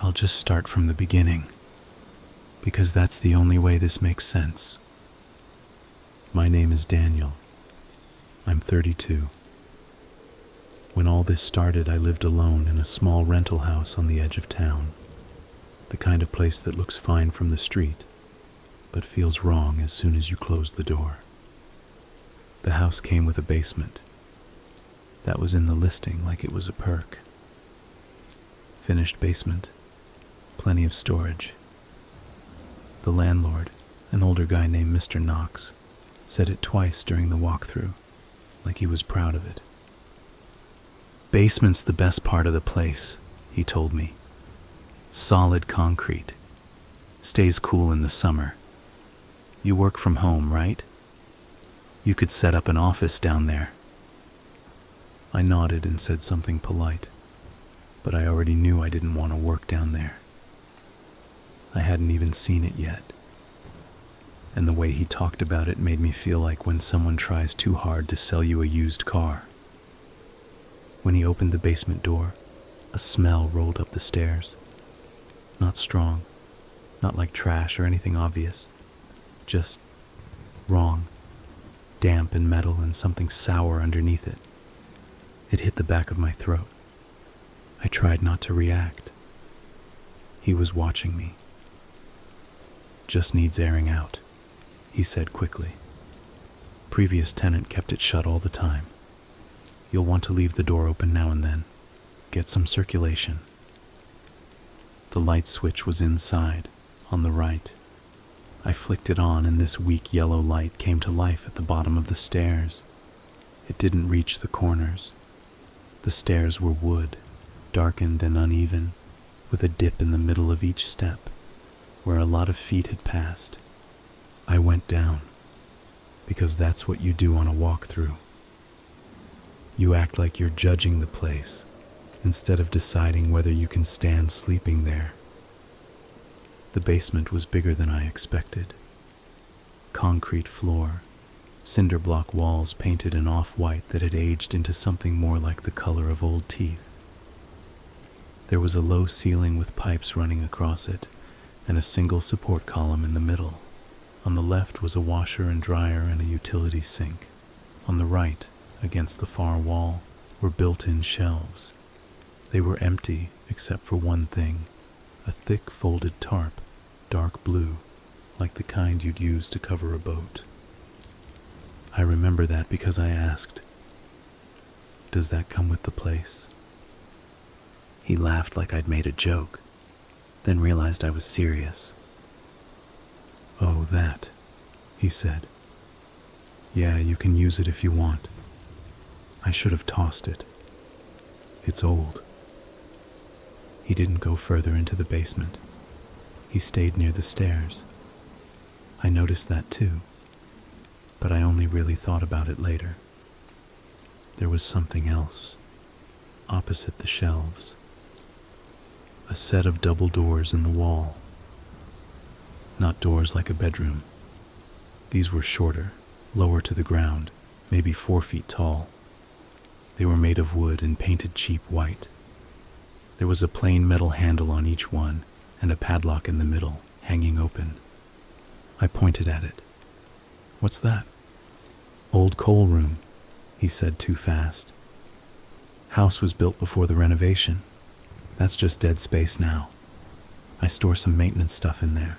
I'll just start from the beginning, because that's the only way this makes sense. My name is Daniel. I'm 32. When all this started, I lived alone in a small rental house on the edge of town. The kind of place that looks fine from the street, but feels wrong as soon as you close the door. The house came with a basement. That was in the listing like it was a perk. Finished basement, plenty of storage. The landlord, an older guy named Mr. Knox, said it twice during the walkthrough, like he was proud of it. Basement's the best part of the place, he told me. Solid concrete. Stays cool in the summer. You work from home, right? You could set up an office down there. I nodded and said something polite, but I already knew I didn't want to work down there. I hadn't even seen it yet, and the way he talked about it made me feel like when someone tries too hard to sell you a used car. When he opened the basement door, a smell rolled up the stairs. Not strong, not like trash or anything obvious, just wrong, damp and metal and something sour underneath it. It hit the back of my throat. I tried not to react. He was watching me. Just needs airing out, he said quickly. Previous tenant kept it shut all the time. You'll want to leave the door open now and then. Get some circulation. The light switch was inside, on the right. I flicked it on and this weak yellow light came to life at the bottom of the stairs. It didn't reach the corners. The stairs were wood, darkened and uneven, with a dip in the middle of each step, where a lot of feet had passed. I went down, because that's what you do on a walkthrough. You act like you're judging the place, instead of deciding whether you can stand sleeping there. The basement was bigger than I expected. Concrete floor, cinder block walls painted an off-white that had aged into something more like the color of old teeth. There was a low ceiling with pipes running across it, and a single support column in the middle. On the left was a washer and dryer and a utility sink. On the right, against the far wall, were built-in shelves. They were empty except for one thing, a thick folded tarp, dark blue, like the kind you'd use to cover a boat. I remember that because I asked, "Does that come with the place?" He laughed like I'd made a joke, then realized I was serious. "Oh, that," he said. "Yeah, you can use it if you want. I should have tossed it. It's old." He didn't go further into the basement. He stayed near the stairs. I noticed that too, but I only really thought about it later. There was something else, opposite the shelves. A set of double doors in the wall. Not doors like a bedroom. These were shorter, lower to the ground, maybe 4 feet tall. They were made of wood and painted cheap white. There was a plain metal handle on each one and a padlock in the middle, hanging open. I pointed at it. "What's that?" "Old coal room," he said too fast. "House was built before the renovation. That's just dead space now. I store some maintenance stuff in there.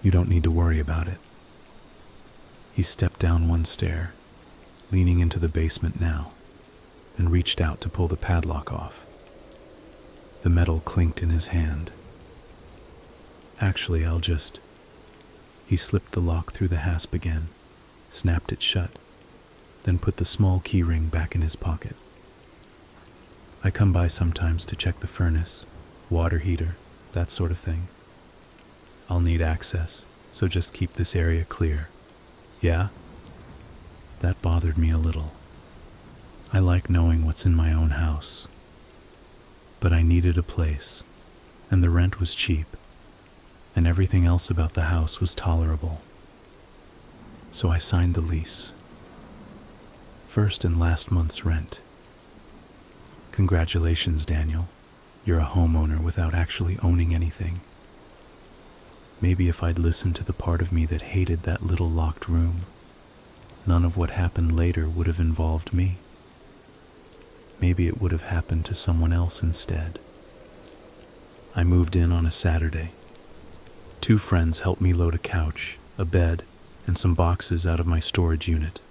You don't need to worry about it." He stepped down one stair, leaning into the basement now, and reached out to pull the padlock off. The metal clinked in his hand. "Actually, I'll just..." He slipped the lock through the hasp again, snapped it shut, then put the small key ring back in his pocket. "I come by sometimes to check the furnace, water heater, that sort of thing. I'll need access, so just keep this area clear. Yeah?" That bothered me a little. I like knowing what's in my own house. But I needed a place, and the rent was cheap, and everything else about the house was tolerable. So I signed the lease. First and last month's rent. "Congratulations, Daniel. You're a homeowner without actually owning anything. Maybe if I'd listened to the part of me that hated that little locked room, none of what happened later would have involved me. Maybe it would have happened to someone else instead. I moved in on a Saturday. 2 friends helped me load a couch, a bed, and some boxes out of my storage unit.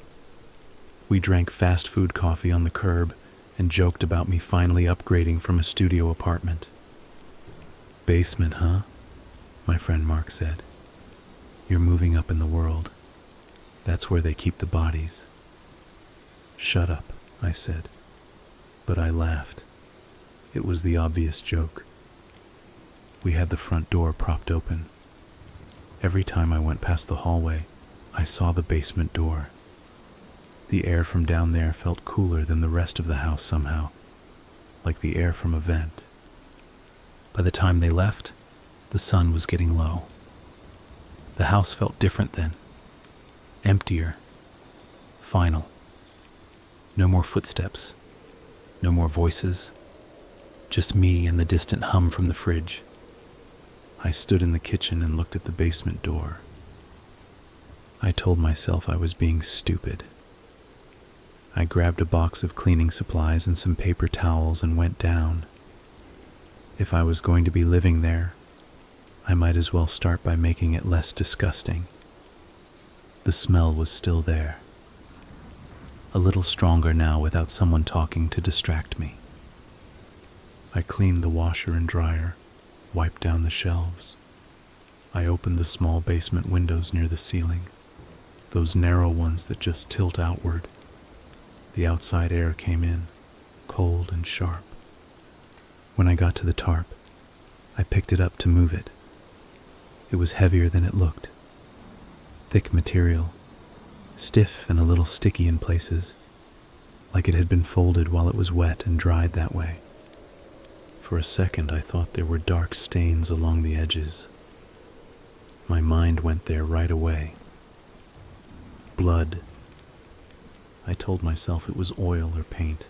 We drank fast food coffee on the curb and joked about me finally upgrading from a studio apartment. "Basement, huh?" my friend Mark said. "You're moving up in the world. That's where they keep the bodies." "Shut up," I said, but I laughed. It was the obvious joke. We had the front door propped open. Every time I went past the hallway, I saw the basement door. The air from down there felt cooler than the rest of the house somehow, like the air from a vent. By the time they left, the sun was getting low. The house felt different then. Emptier. Final. No more footsteps. No more voices. Just me and the distant hum from the fridge. I stood in the kitchen and looked at the basement door. I told myself I was being stupid. I grabbed a box of cleaning supplies and some paper towels and went down. If I was going to be living there, I might as well start by making it less disgusting. The smell was still there. A little stronger now without someone talking to distract me. I cleaned the washer and dryer, wiped down the shelves. I opened the small basement windows near the ceiling, those narrow ones that just tilt outward. The outside air came in, cold and sharp. When I got to the tarp, I picked it up to move it. It was heavier than it looked. Thick material, stiff and a little sticky in places, like it had been folded while it was wet and dried that way. For a second, I thought there were dark stains along the edges. My mind went there right away. Blood. I told myself it was oil or paint.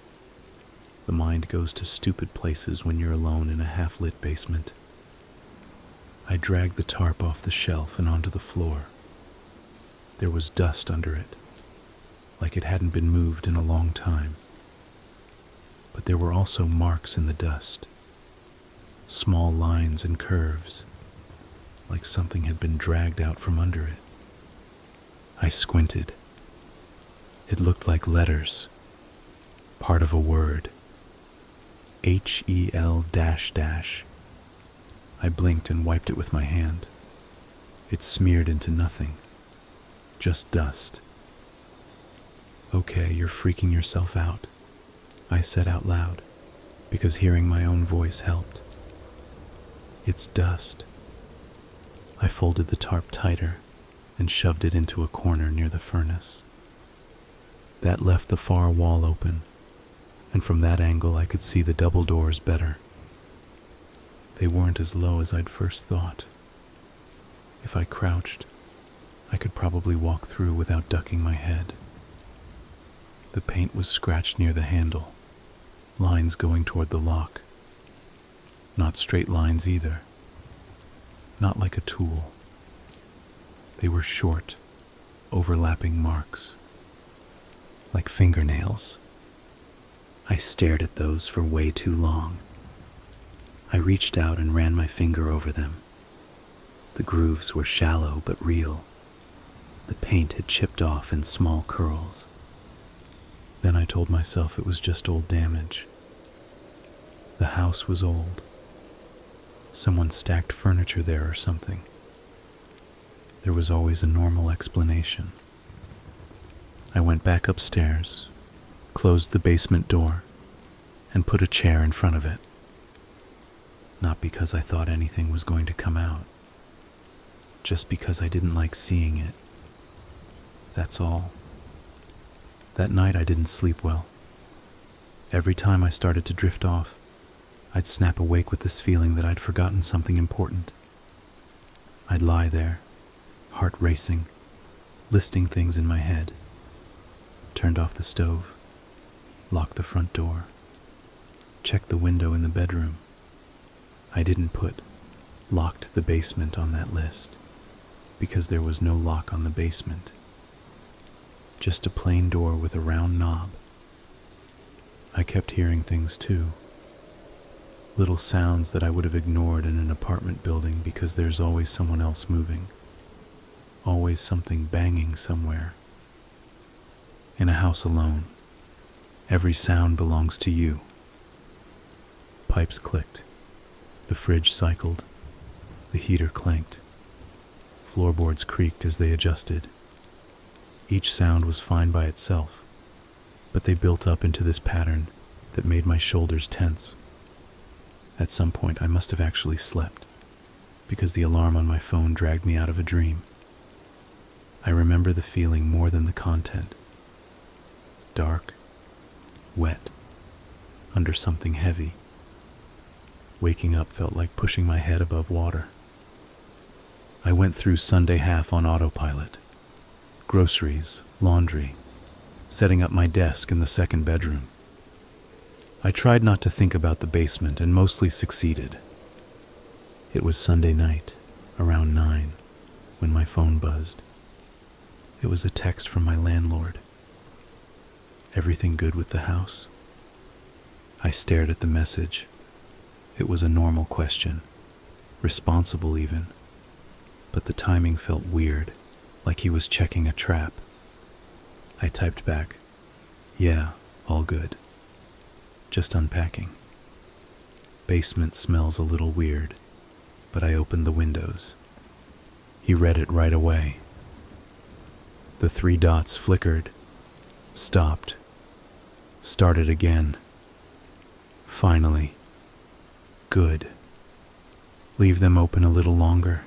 The mind goes to stupid places when you're alone in a half-lit basement. I dragged the tarp off the shelf and onto the floor. There was dust under it, like it hadn't been moved in a long time. But there were also marks in the dust, small lines and curves, like something had been dragged out from under it. I squinted. It looked like letters, part of a word. HEL dash. I blinked and wiped it with my hand. It smeared into nothing, just dust. "Okay, you're freaking yourself out," I said out loud, because hearing my own voice helped. "It's dust." I folded the tarp tighter and shoved it into a corner near the furnace. That left the far wall open, and from that angle I could see the double doors better. They weren't as low as I'd first thought. If I crouched, I could probably walk through without ducking my head. The paint was scratched near the handle, lines going toward the lock. Not straight lines either. Not like a tool. They were short, overlapping marks, like fingernails. I stared at those for way too long. I reached out and ran my finger over them. The grooves were shallow but real. The paint had chipped off in small curls. Then I told myself it was just old damage. The house was old. Someone stacked furniture there or something. There was always a normal explanation. I went back upstairs, closed the basement door, and put a chair in front of it. Not because I thought anything was going to come out, just because I didn't like seeing it. That's all. That night I didn't sleep well. Every time I started to drift off, I'd snap awake with this feeling that I'd forgotten something important. I'd lie there, heart racing, listing things in my head. Turned off the stove, locked the front door, checked the window in the bedroom, I didn't put locked the basement on that list because there was no lock on the basement. Just a plain door with a round knob. I kept hearing things too. Little sounds that I would have ignored in an apartment building because there's always someone else moving. Always something banging somewhere. In a house alone, every sound belongs to you. Pipes clicked. The fridge cycled. The heater clanked. Floorboards creaked as they adjusted. Each sound was fine by itself, but they built up into this pattern that made my shoulders tense. At some point, I must have actually slept, because the alarm on my phone dragged me out of a dream. I remember the feeling more than the content. Dark, wet, under something heavy. Waking up felt like pushing my head above water. I went through Sunday half on autopilot. Groceries, laundry, setting up my desk in the second bedroom. I tried not to think about the basement and mostly succeeded. It was Sunday night, around 9, when my phone buzzed. It was a text from my landlord. Everything good with the house? I stared at the message. It was a normal question, responsible even, but the timing felt weird, like he was checking a trap. I typed back, "Yeah, all good. Just unpacking. Basement smells a little weird, but I opened the windows." He read it right away. The 3 dots flickered, stopped, started again. Finally. Good. Leave them open a little longer,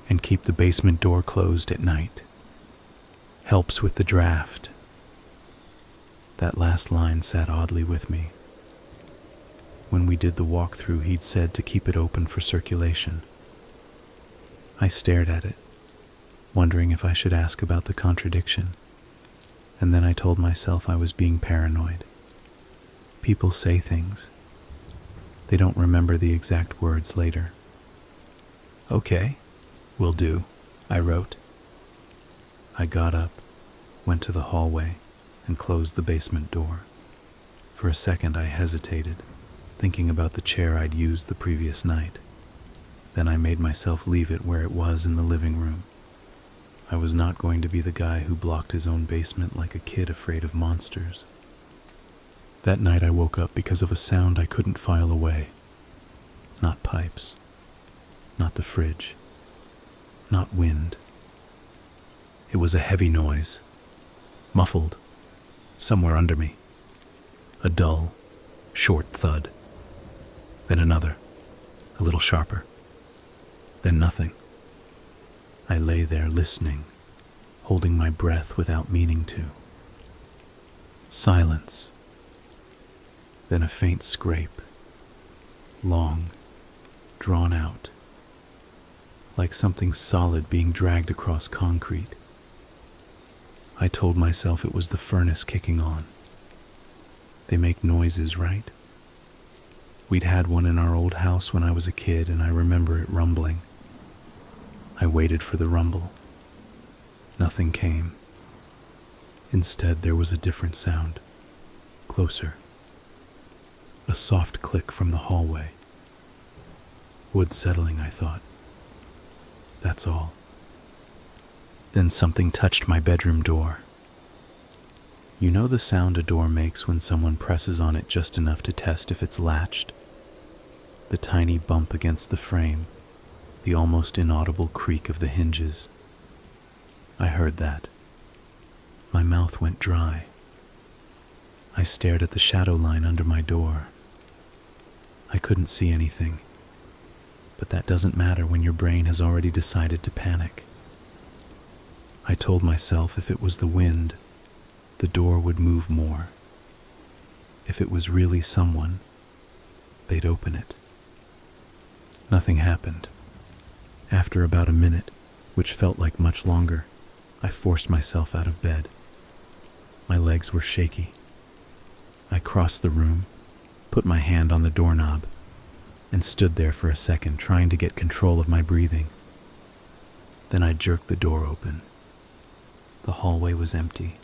and keep the basement door closed at night. Helps with the draft. That last line sat oddly with me. When we did the walkthrough, he'd said to keep it open for circulation. I stared at it, wondering if I should ask about the contradiction, and then I told myself I was being paranoid. People say things. They don't remember the exact words later. "Okay, will do," I wrote. I got up, went to the hallway, and closed the basement door. For a second I hesitated, thinking about the chair I'd used the previous night. Then I made myself leave it where it was in the living room. I was not going to be the guy who blocked his own basement like a kid afraid of monsters. That night I woke up because of a sound I couldn't file away. Not pipes. Not the fridge. Not wind. It was a heavy noise. Muffled. Somewhere under me. A dull, short thud. Then another. A little sharper. Then nothing. I lay there listening, holding my breath without meaning to. Silence. Then a faint scrape, long, drawn out, like something solid being dragged across concrete. I told myself it was the furnace kicking on. They make noises, right? We'd had one in our old house when I was a kid, and I remember it rumbling. I waited for the rumble. Nothing came. Instead, there was a different sound, closer. A soft click from the hallway. Wood settling, I thought. That's all. Then something touched my bedroom door. You know the sound a door makes when someone presses on it just enough to test if it's latched? The tiny bump against the frame, the almost inaudible creak of the hinges. I heard that. My mouth went dry. I stared at the shadow line under my door. I couldn't see anything, but that doesn't matter when your brain has already decided to panic. I told myself if it was the wind, the door would move more. If it was really someone, they'd open it. Nothing happened. After about a minute, which felt like much longer, I forced myself out of bed. My legs were shaky. I crossed the room, put my hand on the doorknob, and stood there for a second trying to get control of my breathing. Then I jerked the door open. The hallway was empty.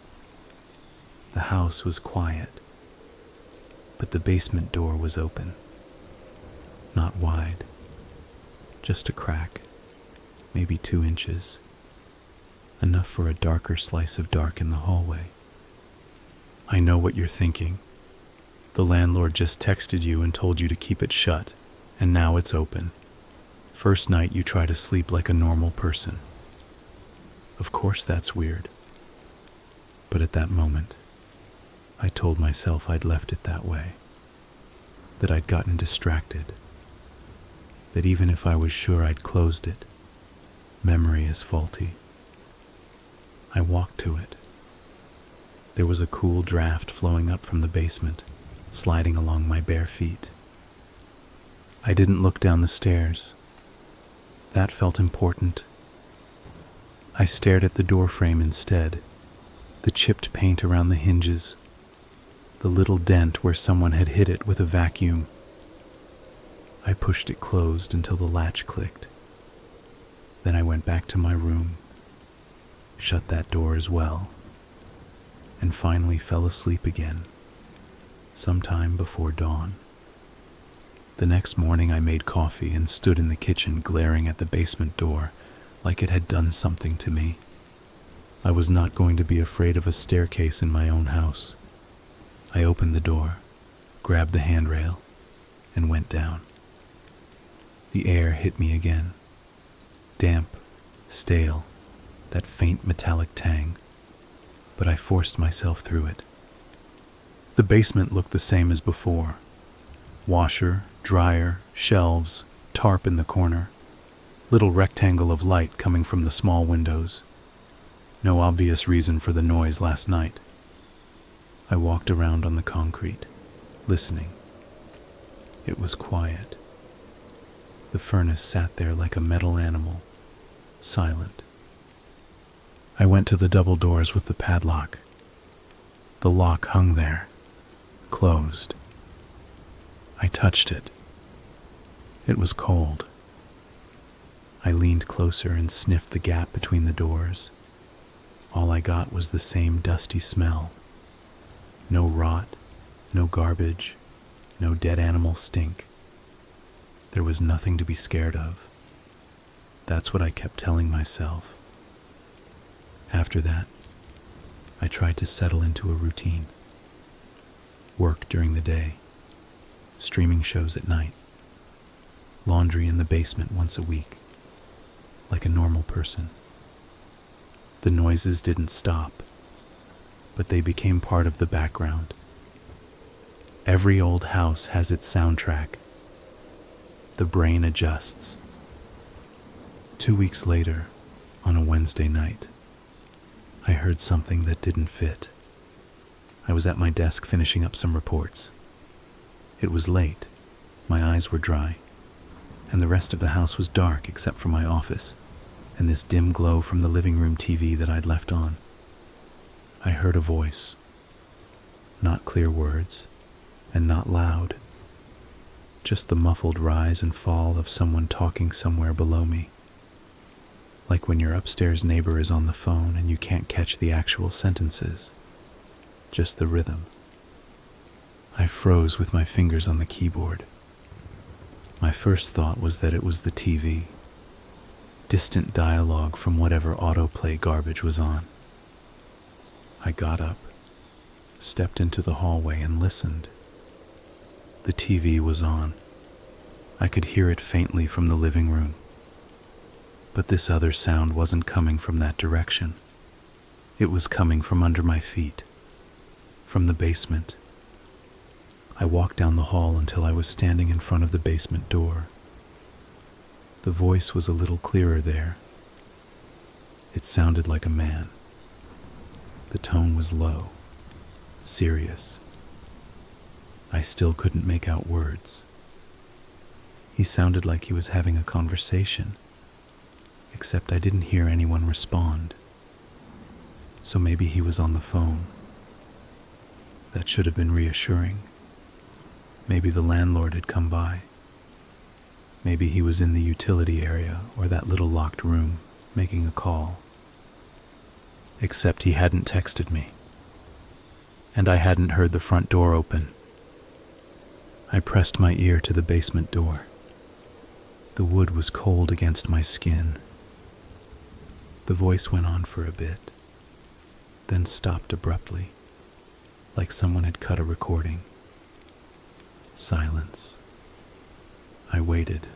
The house was quiet, but the basement door was open. Not wide, just a crack, maybe 2 inches, enough for a darker slice of dark in the hallway. I know what you're thinking. The landlord just texted you and told you to keep it shut, and now it's open. First night you try to sleep like a normal person. Of course that's weird. But at that moment, I told myself I'd left it that way, that I'd gotten distracted, that even if I was sure I'd closed it, memory is faulty. I walked to it. There was a cool draft flowing up from the basement, sliding along my bare feet. I didn't look down the stairs. That felt important. I stared at the door frame instead, the chipped paint around the hinges, the little dent where someone had hit it with a vacuum. I pushed it closed until the latch clicked. Then I went back to my room, shut that door as well, and finally fell asleep again, sometime before dawn. The next morning I made coffee and stood in the kitchen glaring at the basement door like it had done something to me. I was not going to be afraid of a staircase in my own house. I opened the door, grabbed the handrail, and went down. The air hit me again. Damp, stale, that faint metallic tang. But I forced myself through it. The basement looked the same as before. Washer, dryer, shelves, tarp in the corner. Little rectangle of light coming from the small windows. No obvious reason for the noise last night. I walked around on the concrete, listening. It was quiet. The furnace sat there like a metal animal, silent. I went to the double doors with the padlock. The lock hung there, closed. I touched it. It was cold. I leaned closer and sniffed the gap between the doors. All I got was the same dusty smell. No rot, no garbage, no dead animal stink. There was nothing to be scared of. That's what I kept telling myself. After that, I tried to settle into a routine. Work during the day, streaming shows at night, laundry in the basement once a week, like a normal person. The noises didn't stop, but they became part of the background. Every old house has its soundtrack. The brain adjusts. 2 weeks later, on a Wednesday night, I heard something that didn't fit. I was at my desk finishing up some reports. It was late, my eyes were dry, and the rest of the house was dark except for my office and this dim glow from the living room TV that I'd left on. I heard a voice. Not clear words, and not loud. Just the muffled rise and fall of someone talking somewhere below me. Like when your upstairs neighbor is on the phone and you can't catch the actual sentences. Just the rhythm. I froze with my fingers on the keyboard. My first thought was that it was the TV. Distant dialogue from whatever autoplay garbage was on. I got up, stepped into the hallway and listened. The TV was on. I could hear it faintly from the living room. But this other sound wasn't coming from that direction. It was coming from under my feet, from the basement. I walked down the hall until I was standing in front of the basement door. The voice was a little clearer there. It sounded like a man. The tone was low, serious. I still couldn't make out words. He sounded like he was having a conversation, except I didn't hear anyone respond. So maybe he was on the phone. That should have been reassuring. Maybe the landlord had come by. Maybe he was in the utility area or that little locked room, making a call. Except he hadn't texted me, and I hadn't heard the front door open. I pressed my ear to the basement door. The wood was cold against my skin. The voice went on for a bit, then stopped abruptly, like someone had cut a recording. Silence. I waited.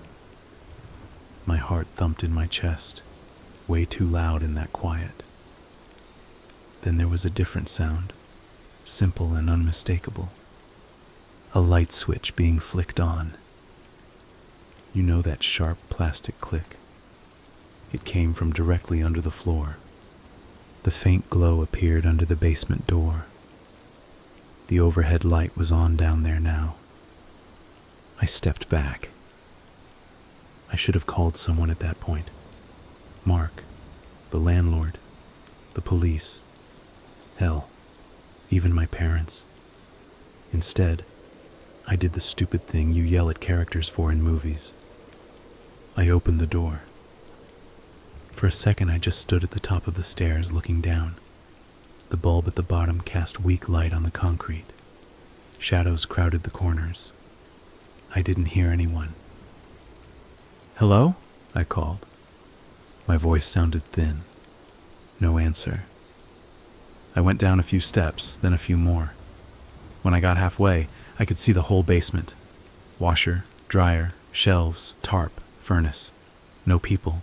My heart thumped in my chest, way too loud in that quiet. Then there was a different sound, simple and unmistakable. A light switch being flicked on. You know that sharp plastic click? It came from directly under the floor. The faint glow appeared under the basement door. The overhead light was on down there now. I stepped back. I should have called someone at that point. Mark, the landlord, the police, hell, even my parents. Instead, I did the stupid thing you yell at characters for in movies. I opened the door. For a second, I just stood at the top of the stairs looking down. The bulb at the bottom cast weak light on the concrete. Shadows crowded the corners. I didn't hear anyone. "Hello?" I called. My voice sounded thin. No answer. I went down a few steps, then a few more. When I got halfway, I could see the whole basement. Washer, dryer, shelves, tarp, furnace. No people.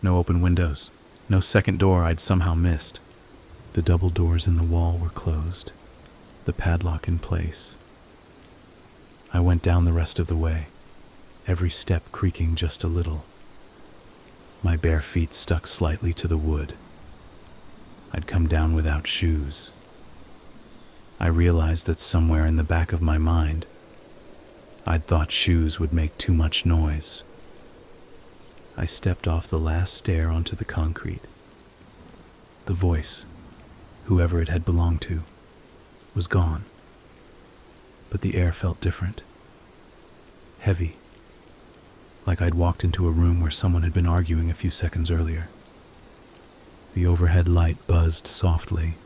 No open windows. No second door I'd somehow missed. The double doors in the wall were closed, the padlock in place. I went down the rest of the way, every step creaking just a little. My bare feet stuck slightly to the wood. I'd come down without shoes. I realized that somewhere in the back of my mind, I'd thought shoes would make too much noise. I stepped off the last stair onto the concrete. The voice, whoever it had belonged to, was gone. But the air felt different. Heavy. Like I'd walked into a room where someone had been arguing a few seconds earlier. The overhead light buzzed softly.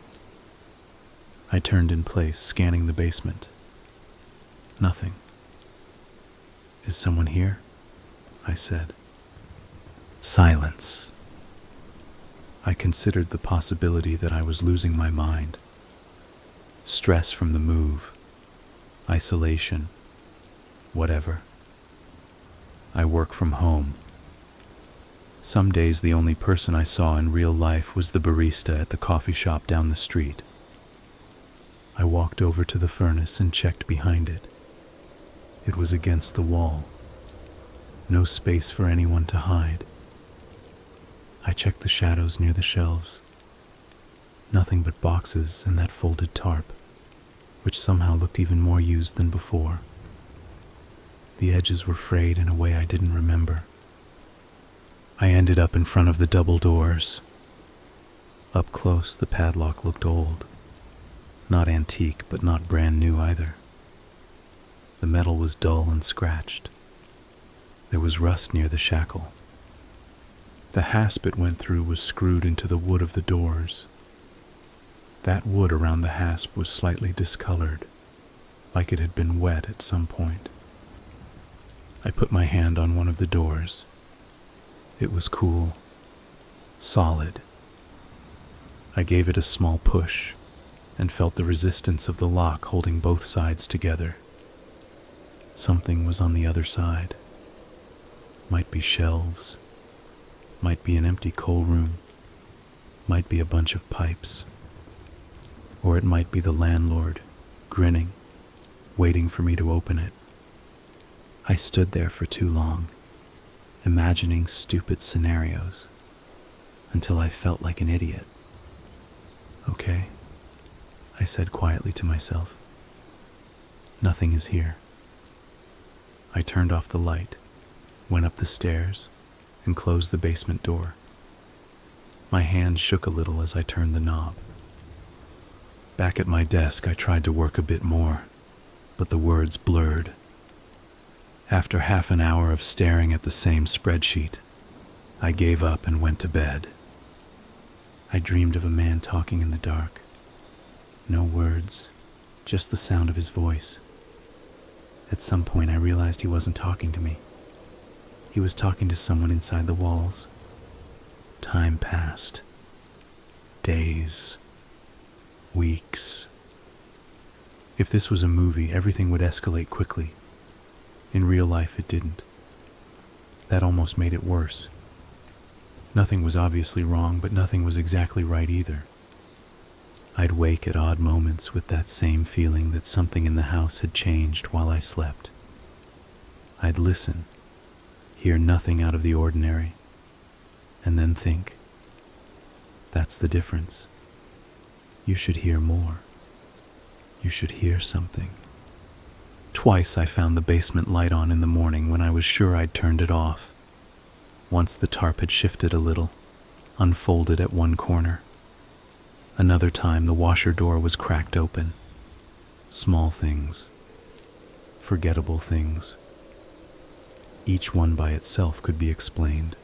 I turned in place, scanning the basement. Nothing. "Is someone here?" I said. Silence. I considered the possibility that I was losing my mind. Stress from the move. Isolation. Whatever. I work from home. Some days the only person I saw in real life was the barista at the coffee shop down the street. I walked over to the furnace and checked behind it. It was against the wall. No space for anyone to hide. I checked the shadows near the shelves. Nothing but boxes and that folded tarp, which somehow looked even more used than before. The edges were frayed in a way I didn't remember. I ended up in front of the double doors. Up close, the padlock looked old. Not antique, but not brand new either. The metal was dull and scratched. There was rust near the shackle. The hasp it went through was screwed into the wood of the doors. That wood around the hasp was slightly discolored, like it had been wet at some point. I put my hand on one of the doors. It was cool, solid. I gave it a small push and felt the resistance of the lock holding both sides together. Something was on the other side. Might be shelves, might be an empty coal room, might be a bunch of pipes, or it might be the landlord, grinning, waiting for me to open it. I stood there for too long, imagining stupid scenarios, until I felt like an idiot. "Okay," I said quietly to myself. "Nothing is here." I turned off the light, went up the stairs, and closed the basement door. My hand shook a little as I turned the knob. Back at my desk, I tried to work a bit more, but the words blurred. After half an hour of staring at the same spreadsheet, I gave up and went to bed. I dreamed of a man talking in the dark. No words, just the sound of his voice. At some point I realized he wasn't talking to me. He was talking to someone inside the walls. Time passed. Days. Weeks. If this was a movie, everything would escalate quickly. In real life, it didn't. That almost made it worse. Nothing was obviously wrong, but nothing was exactly right either. I'd wake at odd moments with that same feeling that something in the house had changed while I slept. I'd listen, hear nothing out of the ordinary, and then think, that's the difference. You should hear more. You should hear something. Twice I found the basement light on in the morning when I was sure I'd turned it off. Once the tarp had shifted a little, unfolded at one corner. Another time the washer door was cracked open. Small things. Forgettable things. Each one by itself could be explained.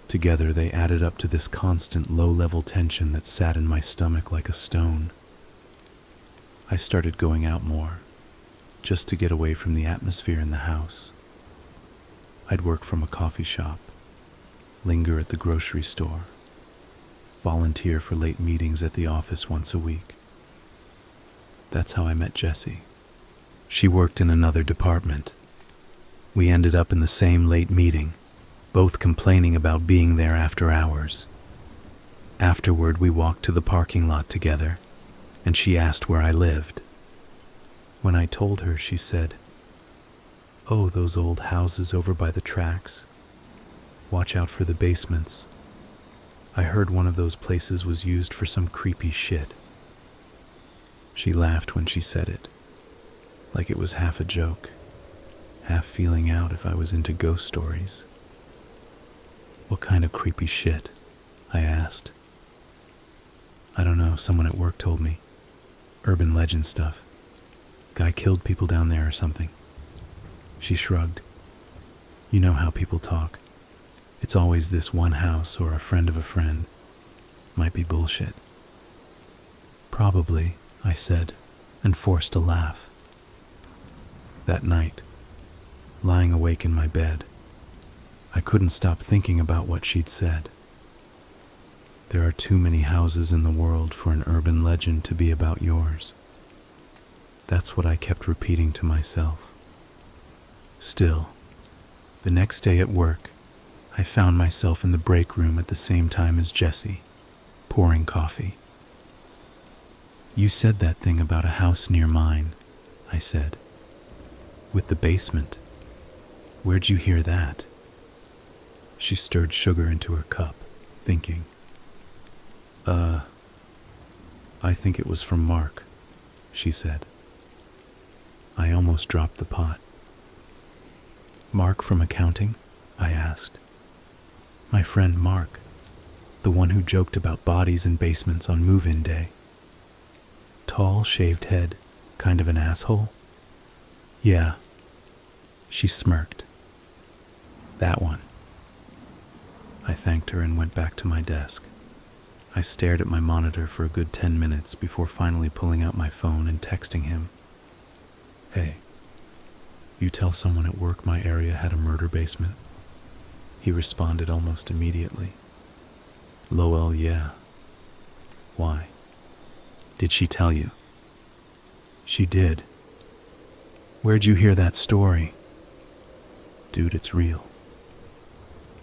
Together they added up to this constant low-level tension that sat in my stomach like a stone. I started going out more, just to get away from the atmosphere in the house. I'd work from a coffee shop, linger at the grocery store, volunteer for late meetings at the office once a week. That's how I met Jessie. She worked in another department. We ended up in the same late meeting, both complaining about being there after hours. Afterward, we walked to the parking lot together, and she asked where I lived. When I told her, she said, "Oh, those old houses over by the tracks. Watch out for the basements. I heard one of those places was used for some creepy shit." She laughed when she said it, like it was half a joke, half feeling out if I was into ghost stories. "What kind of creepy shit?" I asked. "I don't know, someone at work told me. Urban legend stuff. Guy killed people down there or something." She shrugged. "You know how people talk. It's always this one house or a friend of a friend. Might be bullshit." "Probably," I said, and forced a laugh. That night, lying awake in my bed, I couldn't stop thinking about what she'd said. There are too many houses in the world for an urban legend to be about yours. That's what I kept repeating to myself. Still, the next day at work, I found myself in the break room at the same time as Jessie, pouring coffee. "You said that thing about a house near mine," I said. "With the basement. Where'd you hear that?" She stirred sugar into her cup, thinking. I think it was from Mark," she said. I almost dropped the pot. "Mark from accounting?" I asked. "My friend Mark, the one who joked about bodies in basements on move-in day. Tall, shaved head, kind of an asshole?" "Yeah." She smirked. "That one." I thanked her and went back to my desk. I stared at my monitor for a good 10 minutes before finally pulling out my phone and texting him. "Hey, you tell someone at work my area had a murder basement?" He responded almost immediately. "Lol, yeah. Why? Did she tell you?" "She did." "Where'd you hear that story?" "Dude, it's real."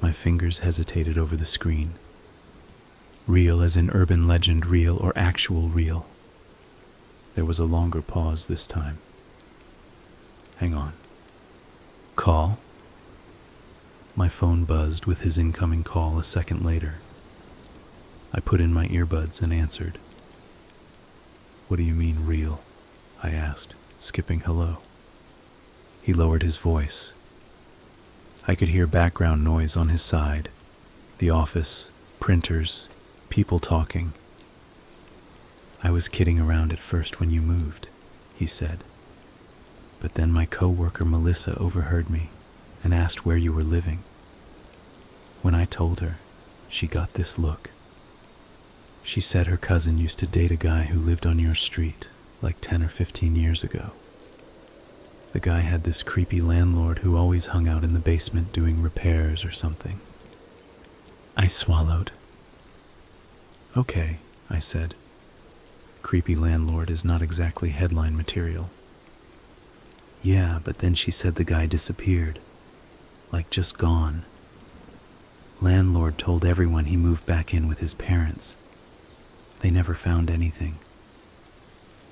My fingers hesitated over the screen. Real as in urban legend real or actual real. There was a longer pause this time. "Hang on. Call?" My phone buzzed with his incoming call a second later. I put in my earbuds and answered. "What do you mean real?" I asked, skipping hello. He lowered his voice. I could hear background noise on his side. The office, printers, people talking. "I was kidding around at first when you moved," he said. But then my co-worker Melissa overheard me and asked where you were living. When I told her, she got this look. She said her cousin used to date a guy who lived on your street like 10 or 15 years ago. The guy had this creepy landlord who always hung out in the basement doing repairs or something. I swallowed. Okay, I said. Creepy landlord is not exactly headline material. Yeah, but then she said the guy disappeared. Like just gone. Landlord told everyone he moved back in with his parents. They never found anything.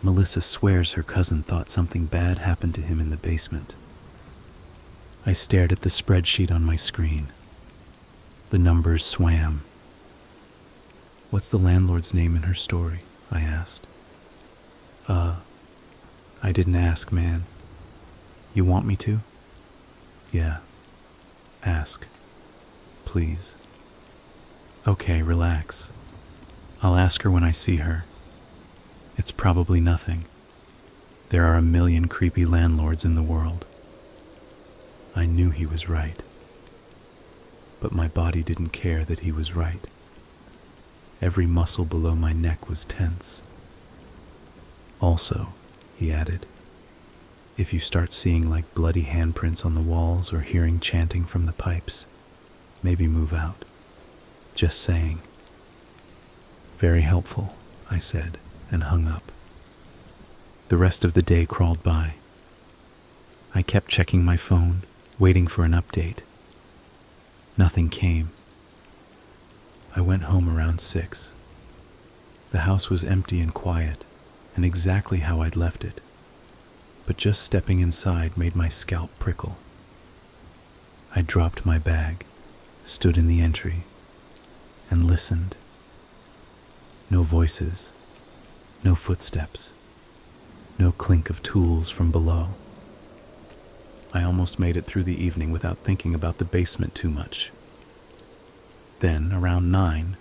Melissa swears her cousin thought something bad happened to him in the basement. I stared at the spreadsheet on my screen. The numbers swam. What's the landlord's name in her story? I asked. I didn't ask, man. You want me to? Yeah. Ask. Please. Okay, relax. I'll ask her when I see her. It's probably nothing. There are a million creepy landlords in the world. I knew he was right. But my body didn't care that he was right. Every muscle below my neck was tense. Also, he added, if you start seeing like bloody handprints on the walls or hearing chanting from the pipes, maybe move out. Just saying. Very helpful, I said, and hung up. The rest of the day crawled by. I kept checking my phone, waiting for an update. Nothing came. I went home around 6. The house was empty and quiet, and exactly how I'd left it. But just stepping inside made my scalp prickle. I dropped my bag, stood in the entry, and listened. No voices, no footsteps, no clink of tools from below. I almost made it through the evening without thinking about the basement too much. Then, around 9,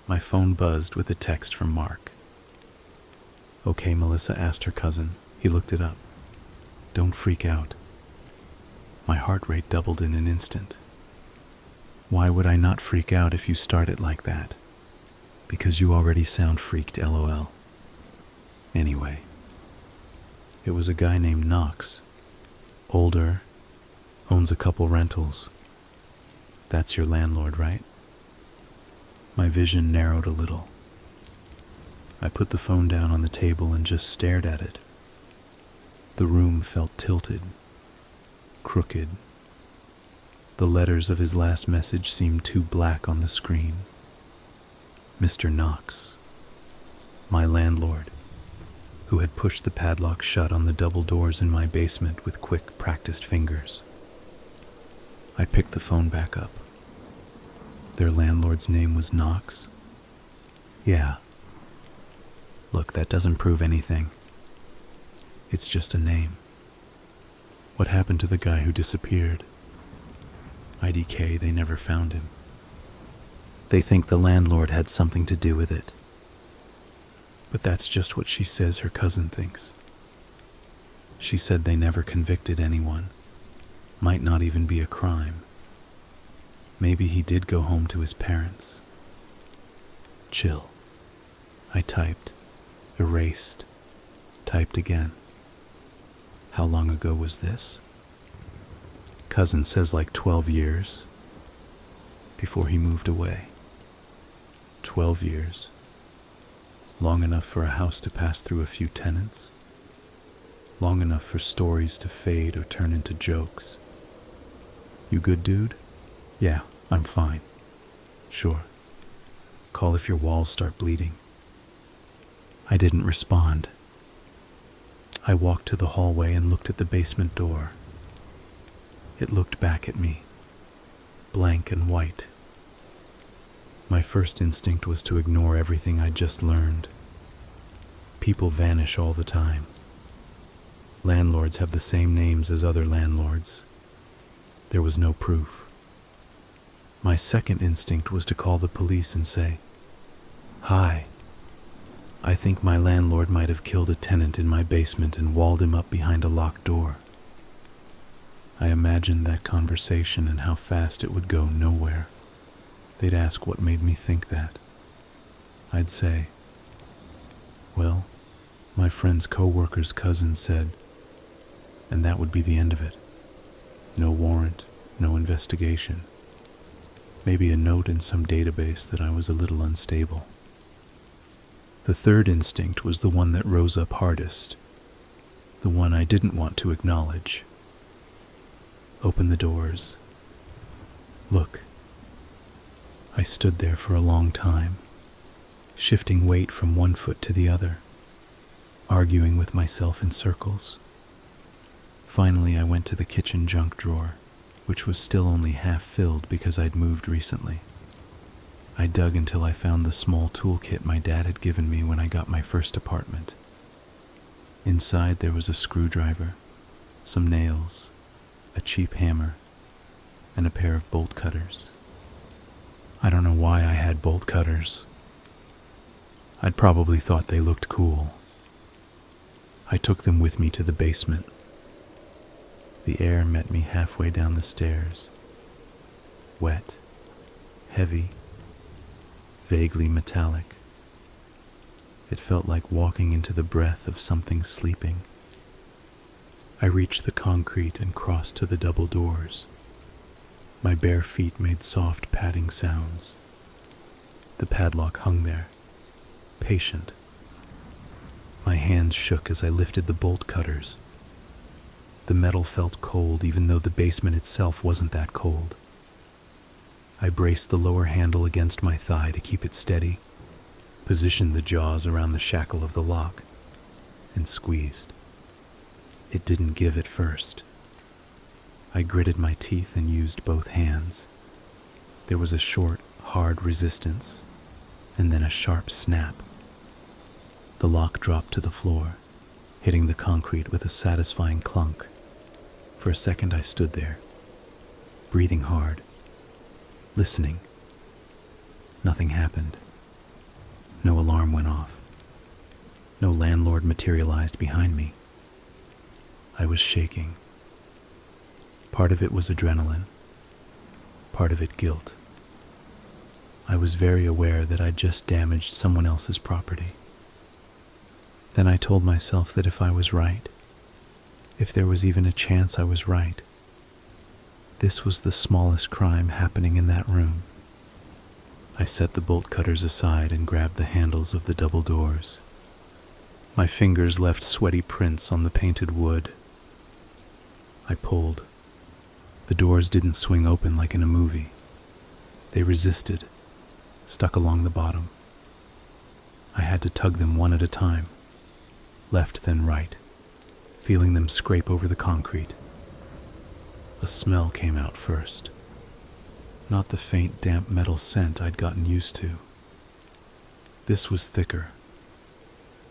my phone buzzed with a text from Mark. Okay, Melissa asked her cousin. He looked it up. Don't freak out. My heart rate doubled in an instant. Why would I not freak out if you start it like that? Because you already sound freaked, LOL. Anyway, it was a guy named Knox. Older, owns a couple rentals. That's your landlord, right? My vision narrowed a little. I put the phone down on the table and just stared at it. The room felt tilted, crooked. The letters of his last message seemed too black on the screen. Mr. Knox, my landlord, who had pushed the padlock shut on the double doors in my basement with quick, practiced fingers. I picked the phone back up. Their landlord's name was Knox? Yeah. Look, that doesn't prove anything. It's just a name. What happened to the guy who disappeared? IDK, they never found him. They think the landlord had something to do with it. But that's just what she says her cousin thinks. She said they never convicted anyone. Might not even be a crime. Maybe he did go home to his parents. Chill. I typed, erased, typed again. How long ago was this? Cousin says like 12 years. Before he moved away. 12 years. Long enough for a house to pass through a few tenants. Long enough for stories to fade or turn into jokes. You good, dude? Yeah, I'm fine. Sure. Call if your walls start bleeding. I didn't respond. I walked to the hallway and looked at the basement door. It looked back at me, blank and white. My first instinct was to ignore everything I'd just learned. People vanish all the time. Landlords have the same names as other landlords. There was no proof. My second instinct was to call the police and say, "Hi, I think my landlord might have killed a tenant in my basement and walled him up behind a locked door. I imagined that conversation and how fast it would go nowhere. They'd ask what made me think that. I'd say, well, my friend's co-worker's cousin said, and that would be the end of it. No warrant, no investigation. Maybe a note in some database that I was a little unstable. The third instinct was the one that rose up hardest, the one I didn't want to acknowledge. Open the doors. Look. I stood there for a long time, shifting weight from one foot to the other, arguing with myself in circles. Finally, I went to the kitchen junk drawer, which was still only half filled because I'd moved recently. I dug until I found the small toolkit my dad had given me when I got my first apartment. Inside there was a screwdriver, some nails, a cheap hammer, and a pair of bolt cutters. I don't know why I had bolt cutters. I'd probably thought they looked cool. I took them with me to the basement. The air met me halfway down the stairs. Wet, heavy, vaguely metallic. It felt like walking into the breath of something sleeping. I reached the concrete and crossed to the double doors. My bare feet made soft padding sounds. The padlock hung there, patient. My hands shook as I lifted the bolt cutters. The metal felt cold even though the basement itself wasn't that cold. I braced the lower handle against my thigh to keep it steady, positioned the jaws around the shackle of the lock, and squeezed. It didn't give at first. I gritted my teeth and used both hands. There was a short, hard resistance, and then a sharp snap. The lock dropped to the floor, hitting the concrete with a satisfying clunk. For a second I stood there, breathing hard, listening. Nothing happened. No alarm went off. No landlord materialized behind me. I was shaking. Part of it was adrenaline, part of it guilt. I was very aware that I'd just damaged someone else's property. Then I told myself that if I was right, if there was even a chance I was right, this was the smallest crime happening in that room. I set the bolt cutters aside and grabbed the handles of the double doors. My fingers left sweaty prints on the painted wood. I pulled. The doors didn't swing open like in a movie. They resisted, stuck along the bottom. I had to tug them one at a time, left then right, feeling them scrape over the concrete. A smell came out first. Not the faint, damp metal scent I'd gotten used to. This was thicker.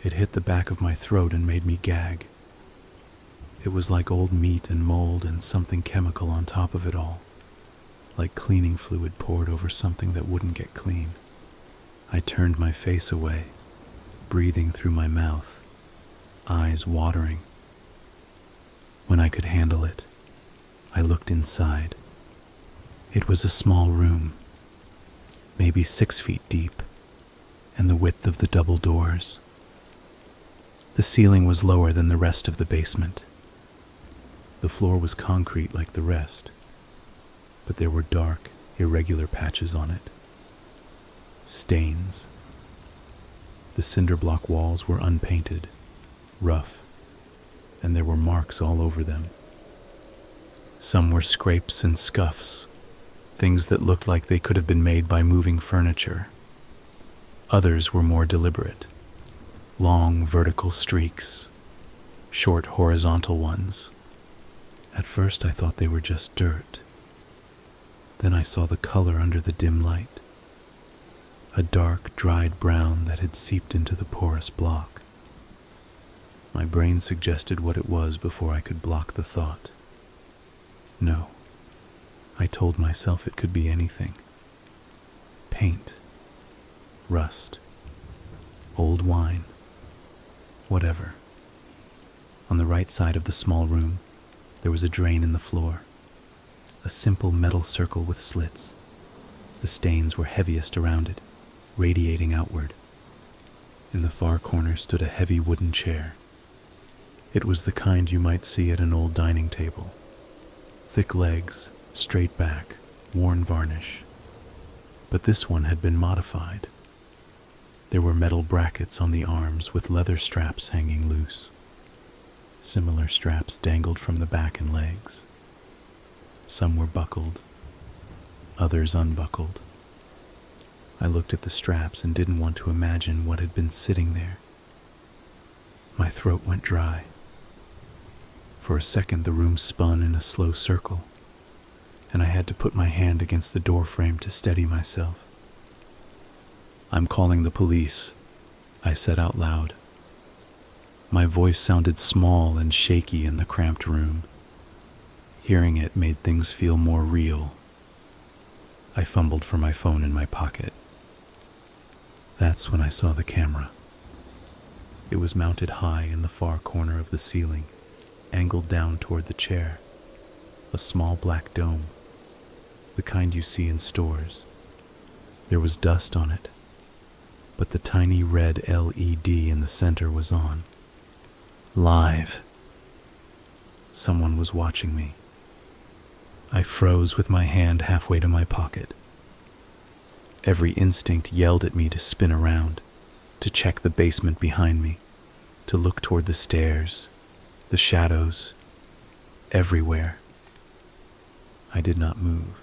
It hit the back of my throat and made me gag. It was like old meat and mold and something chemical on top of it all, like cleaning fluid poured over something that wouldn't get clean. I turned my face away, breathing through my mouth, eyes watering. When I could handle it, I looked inside. It was a small room, maybe 6 feet deep, and the width of the double doors. The ceiling was lower than the rest of the basement. The floor was concrete like the rest, but there were dark, irregular patches on it. Stains. The cinder block walls were unpainted, rough, and there were marks all over them. Some were scrapes and scuffs, things that looked like they could have been made by moving furniture. Others were more deliberate. Long vertical streaks, short horizontal ones. At first I thought they were just dirt. Then I saw the color under the dim light. A dark, dried brown that had seeped into the porous block. My brain suggested what it was before I could block the thought. No, I told myself it could be anything. Paint, rust, Old wine. Whatever. On the right side of the small room, there was a drain in the floor. A simple metal circle with slits. The stains were heaviest around it, radiating outward. In the far corner stood a heavy wooden chair. It was the kind you might see at an old dining table. Thick legs, straight back, worn varnish. But this one had been modified. There were metal brackets on the arms with leather straps hanging loose. Similar straps dangled from the back and legs. Some were buckled, others unbuckled. I looked at the straps and didn't want to imagine what had been sitting there. My throat went dry. For a second, the room spun in a slow circle, and I had to put my hand against the door frame to steady myself. "I'm calling the police," I said out loud. My voice sounded small and shaky in the cramped room. Hearing it made things feel more real. I fumbled for my phone in my pocket. That's when I saw the camera. It was mounted high in the far corner of the ceiling, angled down toward the chair. A small black dome, the kind you see in stores. There was dust on it, but the tiny red LED in the center was on. Live. Someone was watching me. I froze with my hand halfway to my pocket. Every instinct yelled at me to spin around, to check the basement behind me, to look toward the stairs, the shadows, everywhere. I did not move.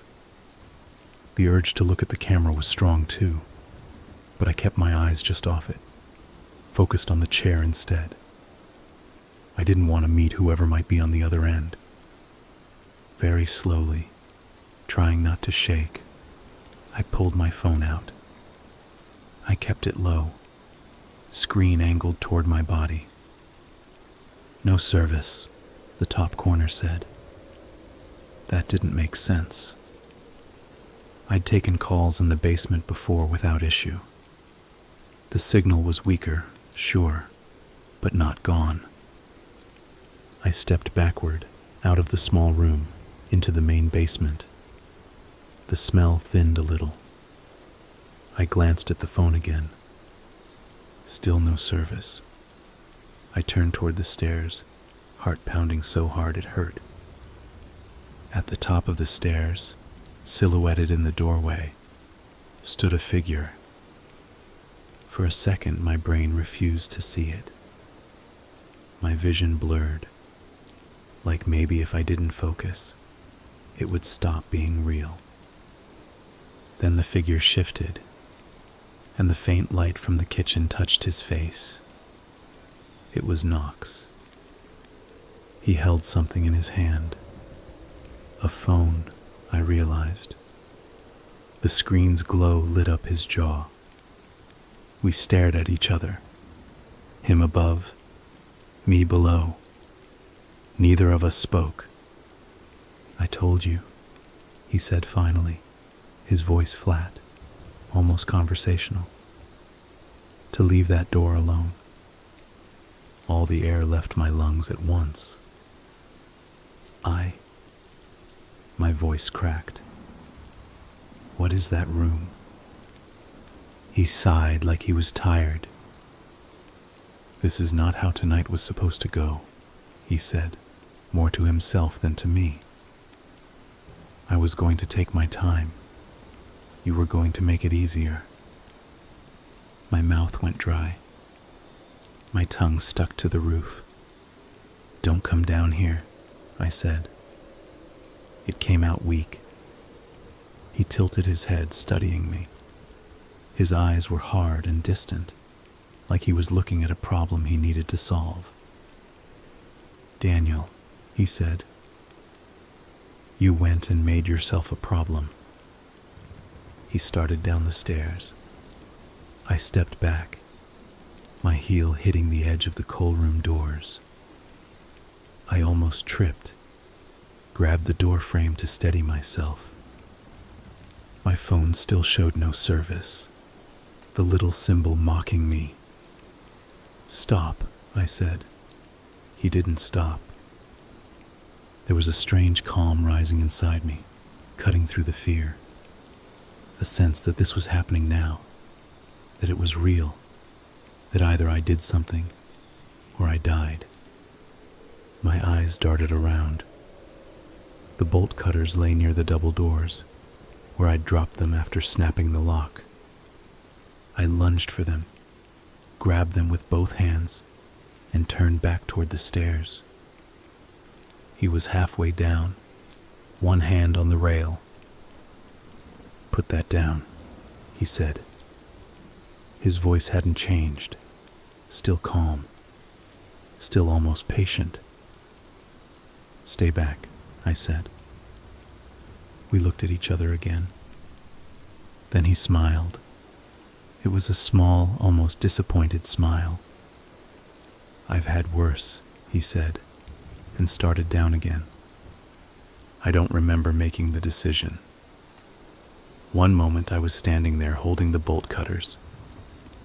The urge to look at the camera was strong too, but I kept my eyes just off it, focused on the chair instead. I didn't want to meet whoever might be on the other end. Very slowly, trying not to shake, I pulled my phone out. I kept it low, screen angled toward my body. "No service," the top corner said. That didn't make sense. I'd taken calls in the basement before without issue. The signal was weaker, sure, but not gone. I stepped backward, out of the small room, into the main basement. The smell thinned a little. I glanced at the phone again. Still no service. I turned toward the stairs, heart pounding so hard it hurt. At the top of the stairs, silhouetted in the doorway, stood a figure. For a second, my brain refused to see it. My vision blurred, like maybe if I didn't focus, it would stop being real. Then the figure shifted, and the faint light from the kitchen touched his face. It was Knox. He held something in his hand. A phone, I realized. The screen's glow lit up his jaw. We stared at each other. Him above, me below. Neither of us spoke. "I told you," he said finally, his voice flat, almost conversational. "To leave that door alone." All the air left my lungs at once. My voice cracked. "What is that room?" He sighed like he was tired. "This is not how tonight was supposed to go," he said, more to himself than to me. "I was going to take my time. You were going to make it easier." My mouth went dry. My tongue stuck to the roof. "Don't come down here," I said. It came out weak. He tilted his head, studying me. His eyes were hard and distant, like he was looking at a problem he needed to solve. "Daniel," he said, "you went and made yourself a problem." He started down the stairs. I stepped back, my heel hitting the edge of the coal room doors. I almost tripped, grabbed the door frame to steady myself. My phone still showed no service, the little symbol mocking me, "Stop," I said. He didn't stop. There was a strange calm rising inside me, cutting through the fear. A sense that this was happening now, that it was real, that either I did something or I died. My eyes darted around. The bolt cutters lay near the double doors, where I'd dropped them after snapping the lock. I lunged for them, grabbed them with both hands, and turned back toward the stairs. He was halfway down, one hand on the rail. "Put that down," he said. His voice hadn't changed, still calm, still almost patient. "Stay back," I said. We looked at each other again. Then he smiled. It was a small, almost disappointed smile. "I've had worse," he said, and started down again. I don't remember making the decision. One moment I was standing there holding the bolt cutters.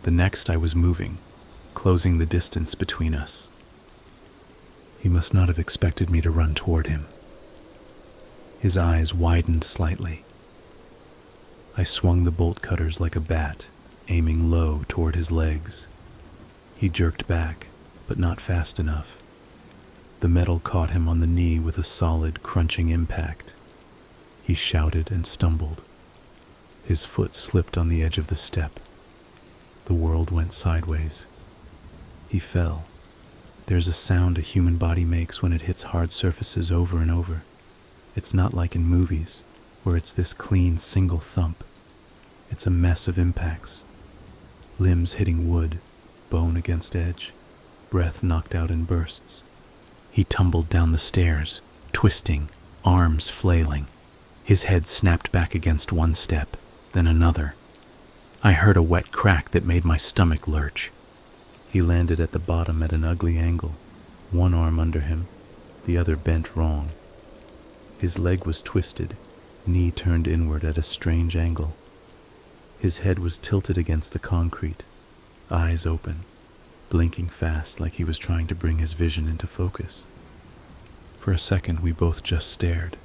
The next I was moving, closing the distance between us. He must not have expected me to run toward him. His eyes widened slightly. I swung the bolt cutters like a bat, aiming low toward his legs. He jerked back, but not fast enough. The metal caught him on the knee with a solid, crunching impact. He shouted and stumbled. His foot slipped on the edge of the step. The world went sideways. He fell. There's a sound a human body makes when it hits hard surfaces over and over. It's not like in movies, where it's this clean single thump. It's a mess of impacts. Limbs hitting wood, bone against edge, breath knocked out in bursts. He tumbled down the stairs, twisting, arms flailing. His head snapped back against one step, then another. I heard a wet crack that made my stomach lurch. He landed at the bottom at an ugly angle, one arm under him, the other bent wrong. His leg was twisted, knee turned inward at a strange angle. His head was tilted against the concrete, eyes open, blinking fast like he was trying to bring his vision into focus. For a second we both just stared.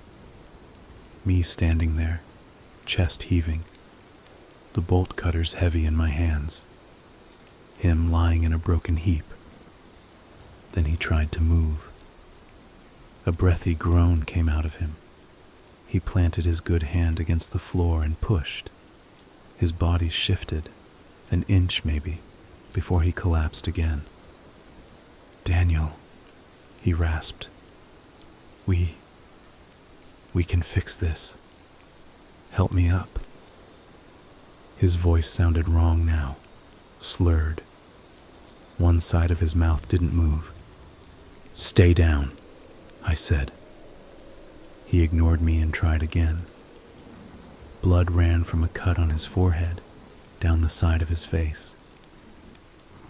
Me standing there, chest heaving, the bolt cutters heavy in my hands. Him lying in a broken heap. Then he tried to move. A breathy groan came out of him. He planted his good hand against the floor and pushed. His body shifted, an inch maybe, before he collapsed again. "Daniel," he rasped. We can fix this. Help me up." His voice sounded wrong now, slurred. One side of his mouth didn't move. "Stay down," I said. He ignored me and tried again. Blood ran from a cut on his forehead, down the side of his face.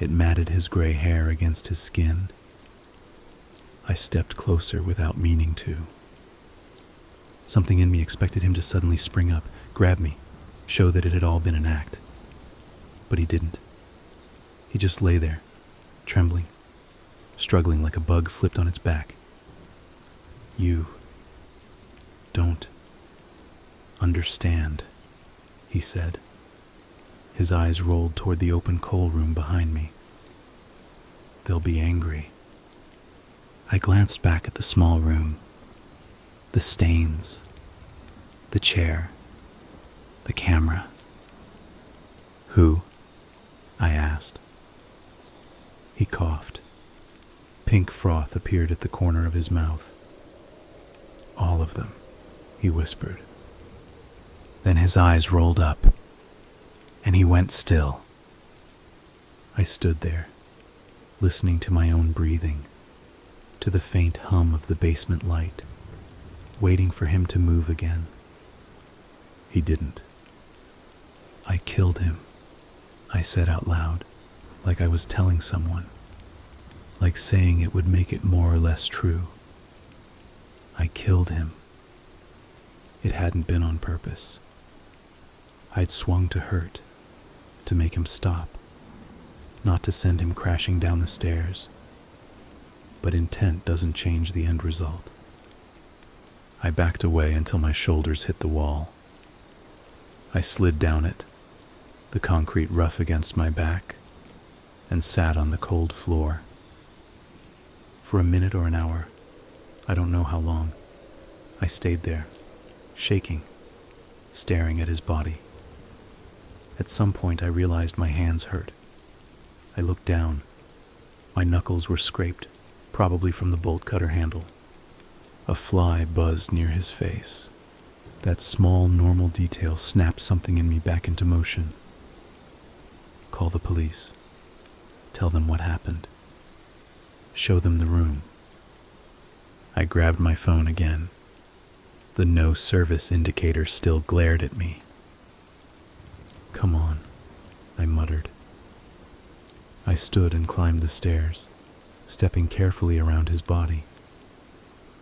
It matted his gray hair against his skin. I stepped closer without meaning to. Something in me expected him to suddenly spring up, grab me, show that it had all been an act. But he didn't. He just lay there, trembling, struggling like a bug flipped on its back. "You don't understand," he said. His eyes rolled toward the open coal room behind me. "They'll be angry." I glanced back at the small room. The stains, the chair, the camera. "Who?" I asked. He coughed. Pink froth appeared at the corner of his mouth. "All of them," he whispered. Then his eyes rolled up, and he went still. I stood there, listening to my own breathing, to the faint hum of the basement light, waiting for him to move again. He didn't. "I killed him," I said out loud, like I was telling someone, like saying it would make it more or less true. I killed him. It hadn't been on purpose. I'd swung to hurt, to make him stop. not to send him crashing down the stairs. But intent doesn't change the end result. I backed away until my shoulders hit the wall. I slid down it, the concrete rough against my back, and sat on the cold floor. For a minute or an hour, I don't know how long, I stayed there, shaking, staring at his body. At some point I realized my hands hurt. I looked down. My knuckles were scraped, probably from the bolt cutter handle. A fly buzzed near his face. That small, normal detail snapped something in me back into motion. Call the police. Tell them what happened. Show them the room. I grabbed my phone again. The no service indicator still glared at me. Come on, I muttered. I stood and climbed the stairs, stepping carefully around his body.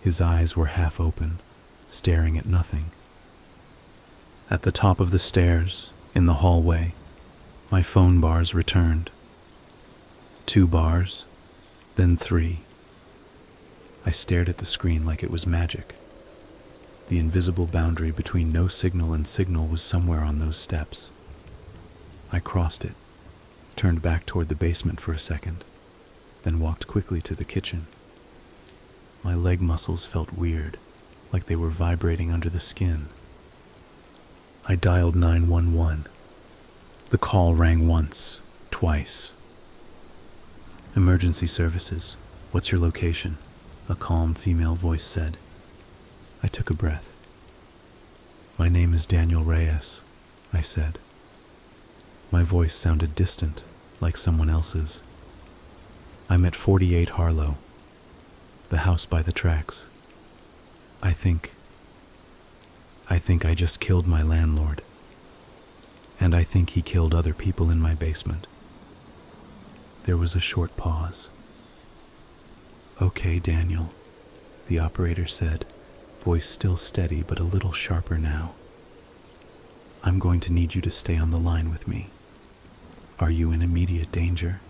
His eyes were half open, staring at nothing. At the top of the stairs, in the hallway, my phone bars returned. 2 bars, then 3. I stared at the screen like it was magic. The invisible boundary between no signal and signal was somewhere on those steps. I crossed it, turned back toward the basement for a second, then walked quickly to the kitchen. My leg muscles felt weird, like they were vibrating under the skin. I dialed 911. The call rang once, twice. Emergency services, what's your location? A calm female voice said. I took a breath. My name is Daniel Reyes, I said. My voice sounded distant, like someone else's. I'm at 48 Harlow, the house by the tracks. I think I just killed my landlord. And I think he killed other people in my basement. There was a short pause. Okay, Daniel, the operator said, voice still steady but a little sharper now. I'm going to need you to stay on the line with me. Are you in immediate danger?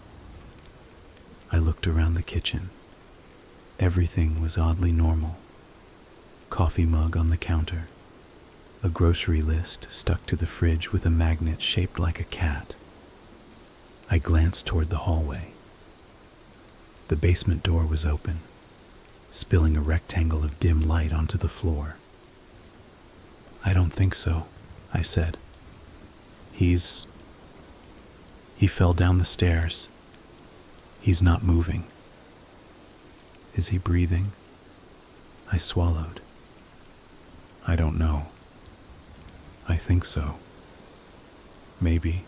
I looked around the kitchen. Everything was oddly normal. Coffee mug on the counter. A grocery list stuck to the fridge with a magnet shaped like a cat. I glanced toward the hallway. The basement door was open, spilling a rectangle of dim light onto the floor. I don't think so, I said. He fell down the stairs. He's not moving. Is he breathing? I swallowed. I don't know. I think so. Maybe.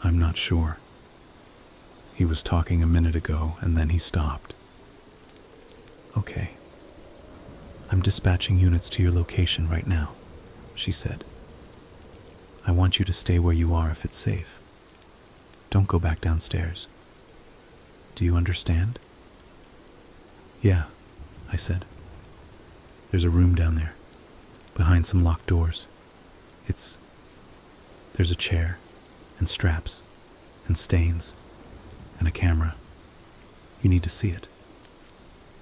I'm not sure. He was talking a minute ago, and then he stopped. Okay. I'm dispatching units to your location right now, she said. I want you to stay where you are if it's safe. Don't go back downstairs. Do you understand? Yeah, I said. There's a room down there, behind some locked doors. There's a chair, and straps, and stains, and a camera. You need to see it.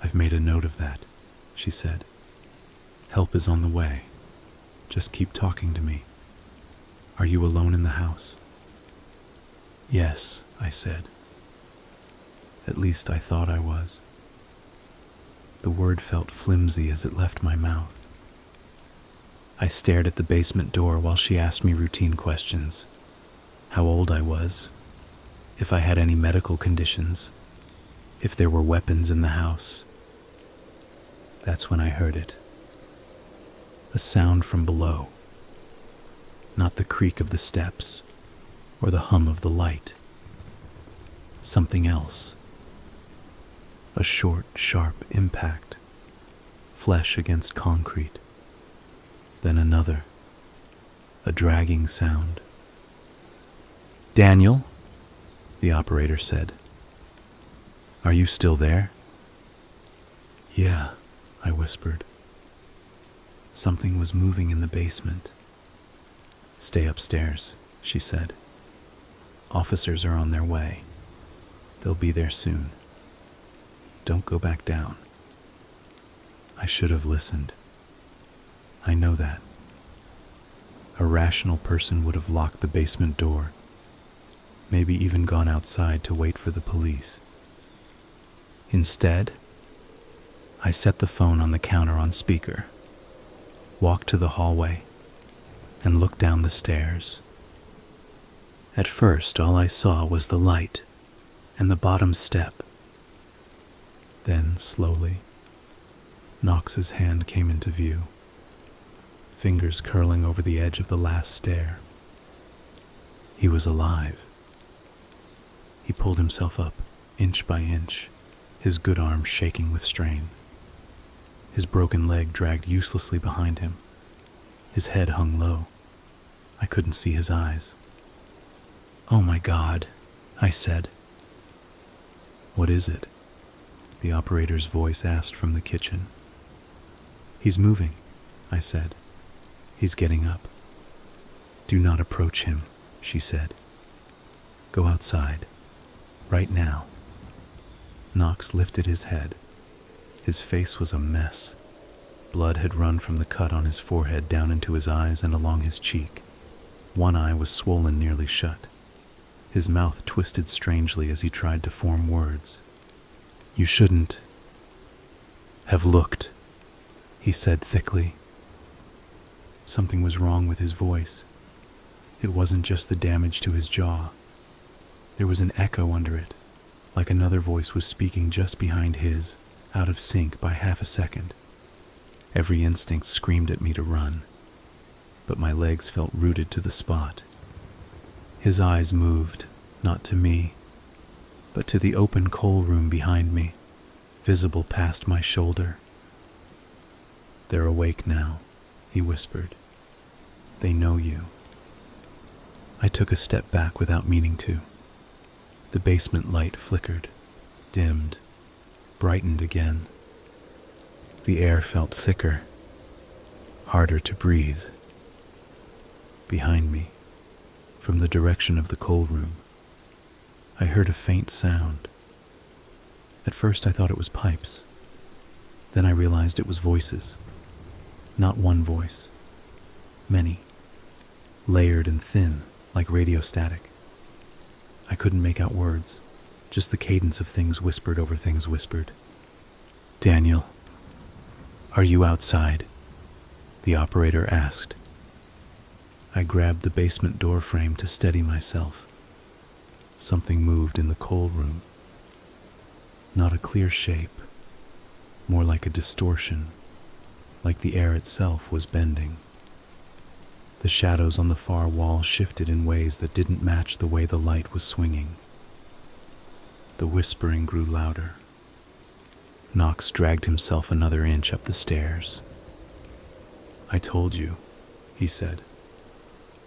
I've made a note of that, she said. Help is on the way. Just keep talking to me. Are you alone in the house? Yes, I said. At least I thought I was. The word felt flimsy as it left my mouth. I stared at the basement door while she asked me routine questions. How old I was, if I had any medical conditions, if there were weapons in the house. That's when I heard it. A sound from below. Not the creak of the steps or the hum of the light. Something else. A short, sharp impact. Flesh against concrete. Then another. A dragging sound. Daniel, the operator said. Are you still there? Yeah, I whispered. Something was moving in the basement. Stay upstairs, she said. Officers are on their way. They'll be there soon. Don't go back down. I should have listened. I know that. A rational person would have locked the basement door, maybe even gone outside to wait for the police. Instead, I set the phone on the counter on speaker, walked to the hallway, and looked down the stairs. At first, all I saw was the light and the bottom step. Then, slowly, Knox's hand came into view, fingers curling over the edge of the last stair. He was alive. He pulled himself up, inch by inch, his good arm shaking with strain. His broken leg dragged uselessly behind him. His head hung low. I couldn't see his eyes. "Oh my God," I said. "What is it?" the operator's voice asked from the kitchen. "He's moving," I said. "He's getting up." "Do not approach him," she said. "Go outside, right now." Knox lifted his head. His face was a mess. Blood had run from the cut on his forehead down into his eyes and along his cheek. One eye was swollen nearly shut. His mouth twisted strangely as he tried to form words. "You shouldn't have looked," he said thickly. Something was wrong with his voice. It wasn't just the damage to his jaw. There was an echo under it, like another voice was speaking just behind his, out of sync by half a second. Every instinct screamed at me to run, but my legs felt rooted to the spot. His eyes moved, not to me, but to the open coal room behind me, visible past my shoulder. "They're awake now," he whispered. "They know you." I took a step back without meaning to. The basement light flickered, dimmed, brightened again. The air felt thicker, harder to breathe. Behind me, from the direction of the coal room, I heard a faint sound. At first I thought it was pipes. Then I realized it was voices. Not one voice. Many. Layered and thin, like radio static. I couldn't make out words, just the cadence of things whispered over things whispered. "Daniel, are you outside?" the operator asked. I grabbed the basement door frame to steady myself. Something moved in the coal room. Not a clear shape, more like a distortion, like the air itself was bending. The shadows on the far wall shifted in ways that didn't match the way the light was swinging. The whispering grew louder. Knox dragged himself another inch up the stairs. "I told you," he said.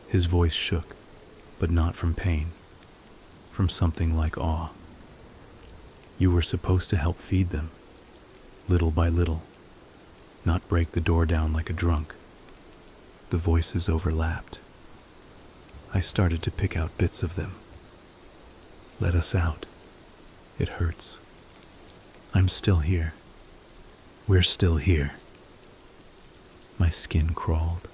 His voice shook, but not from pain, from something like awe. "You were supposed to help feed them, little by little, not break the door down like a drunk." The voices overlapped. I started to pick out bits of them. "Let us out. It hurts. I'm still here. We're still here." My skin crawled.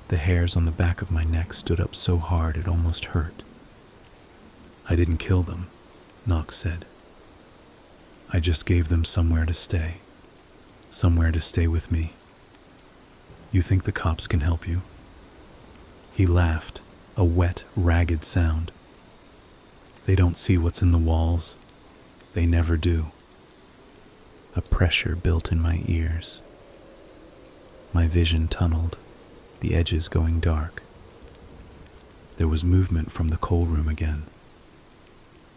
The hairs on the back of my neck stood up so hard it almost hurt. "I didn't kill them," Knox said. "I just gave them somewhere to stay with me. You think the cops can help you?" He laughed, a wet, ragged sound. "They don't see what's in the walls. They never do." A pressure built in my ears. My vision tunneled, the edges going dark. There was movement from the coal room again.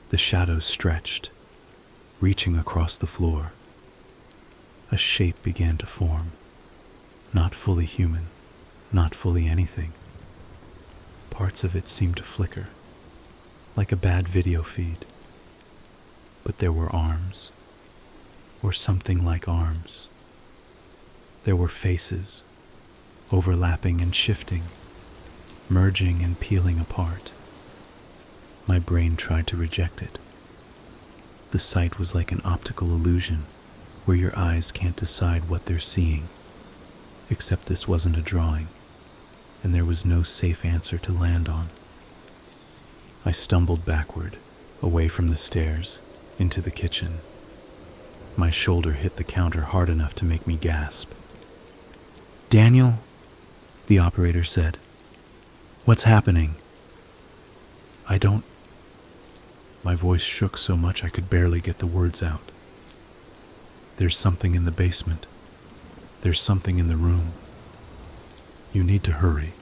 The shadows stretched, reaching across the floor. A shape began to form, not fully human, not fully anything. Parts of it seemed to flicker, like a bad video feed. But there were arms, or something like arms. There were faces, overlapping and shifting, merging and peeling apart. My brain tried to reject it. The sight was like an optical illusion, where your eyes can't decide what they're seeing. Except this wasn't a drawing, and there was no safe answer to land on. I stumbled backward, away from the stairs, into the kitchen. My shoulder hit the counter hard enough to make me gasp. "Daniel," the operator said. "What's happening?" "I don't..." My voice shook so much I could barely get the words out. "There's something in the basement. There's something in the room. You need to hurry."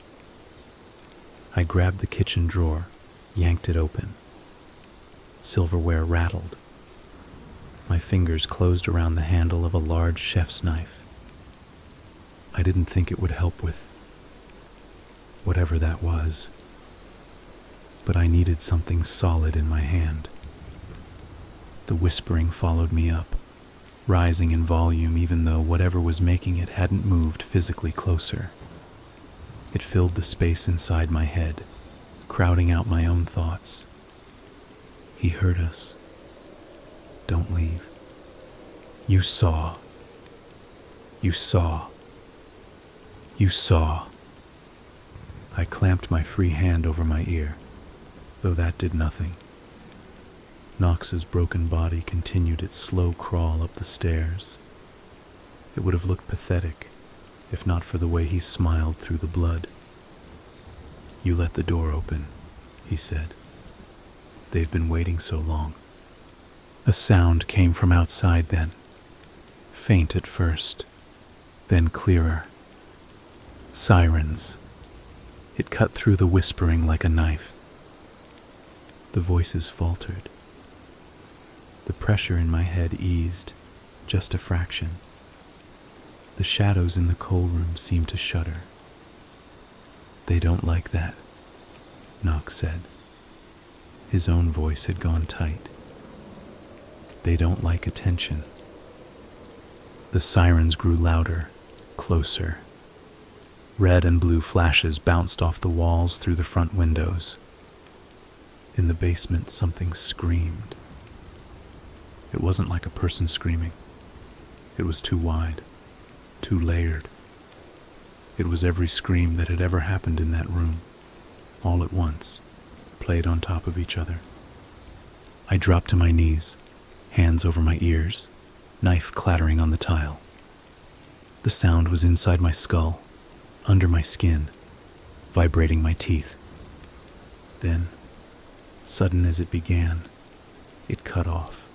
I grabbed the kitchen drawer, yanked it open. Silverware rattled. My fingers closed around the handle of a large chef's knife. I didn't think it would help with whatever that was, but I needed something solid in my hand. The whispering followed me up, rising in volume even though whatever was making it hadn't moved physically closer. It filled the space inside my head, crowding out my own thoughts. "He heard us. Don't leave. You saw. You saw. You saw." I clamped my free hand over my ear, though that did nothing. Knox's broken body continued its slow crawl up the stairs. It would have looked pathetic, if not for the way he smiled through the blood. "You let the door open," he said. "They've been waiting so long." A sound came from outside then, faint at first, then clearer. Sirens. It cut through the whispering like a knife. The voices faltered. The pressure in my head eased, just a fraction. The shadows in the coal room seemed to shudder. "They don't like that," Knox said. His own voice had gone tight. "They don't like attention." The sirens grew louder, closer. Red and blue flashes bounced off the walls through the front windows. In the basement, something screamed. It wasn't like a person screaming. It was too wide, too layered. It was every scream that had ever happened in that room, all at once, played on top of each other. I dropped to my knees, hands over my ears, knife clattering on the tile. The sound was inside my skull, under my skin, vibrating my teeth. Then, sudden as it began, it cut off.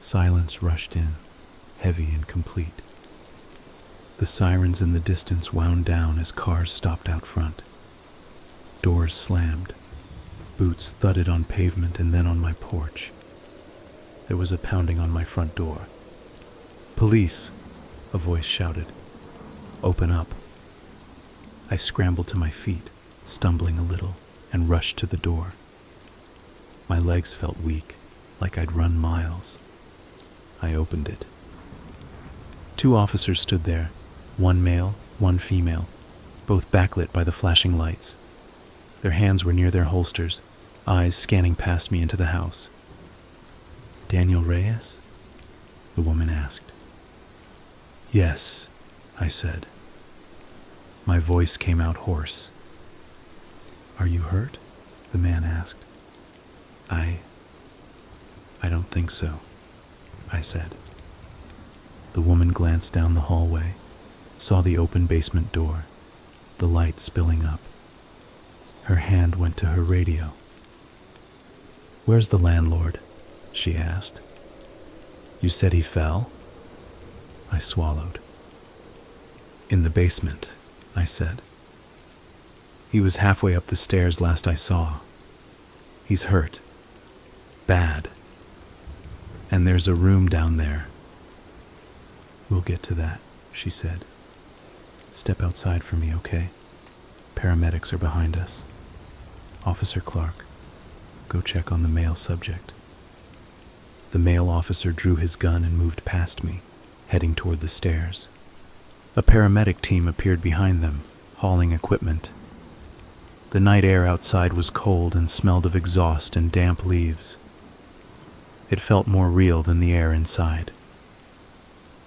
Silence rushed in, heavy and complete. The sirens in the distance wound down as cars stopped out front. Doors slammed. Boots thudded on pavement and then on my porch. There was a pounding on my front door. "Police!" a voice shouted. "Open up." I scrambled to my feet, stumbling a little, and rushed to the door. My legs felt weak, like I'd run miles. I opened it. 2 officers stood there, 1 male, 1 female, both backlit by the flashing lights. Their hands were near their holsters, eyes scanning past me into the house. "Daniel Reyes?" the woman asked. "Yes," I said. My voice came out hoarse. "Are you hurt?" the man asked. I don't think so," I said. The woman glanced down the hallway, saw the open basement door, the light spilling up. Her hand went to her radio. "Where's the landlord?" she asked. "You said he fell?" I swallowed. "In the basement," I said. "He was halfway up the stairs last I saw. He's hurt. Bad. And there's a room down there." "We'll get to that," she said. "Step outside for me, okay? Paramedics are behind us. Officer Clark, go check on the male subject." The male officer drew his gun and moved past me, heading toward the stairs. A paramedic team appeared behind them, hauling equipment. The night air outside was cold and smelled of exhaust and damp leaves. It felt more real than the air inside.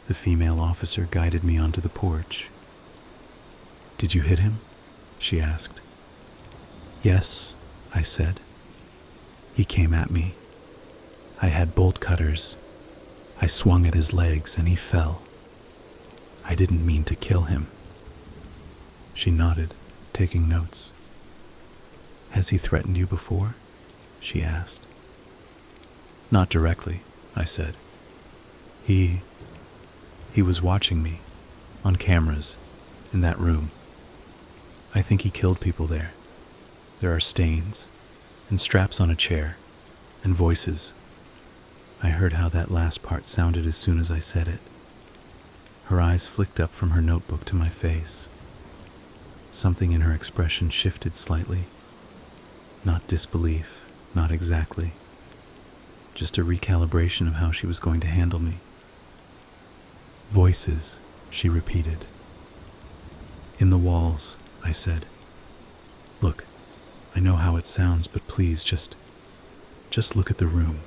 The female officer guided me onto the porch. "Did you hit him?" she asked. "Yes," I said. "He came at me. I had bolt cutters. I swung at his legs and he fell. I didn't mean to kill him." She nodded, taking notes. "Has he threatened you before?" she asked. "Not directly," I said. He was watching me, on cameras, in that room. I think he killed people there. There are stains, and straps on a chair, and voices. I heard how that last part sounded as soon as I said it. Her eyes flicked up from her notebook to my face. Something in her expression shifted slightly. Not disbelief, not exactly. Just a recalibration of how she was going to handle me. "Voices," she repeated. "In the walls," I said. "Look, I know how it sounds, but please just look at the room.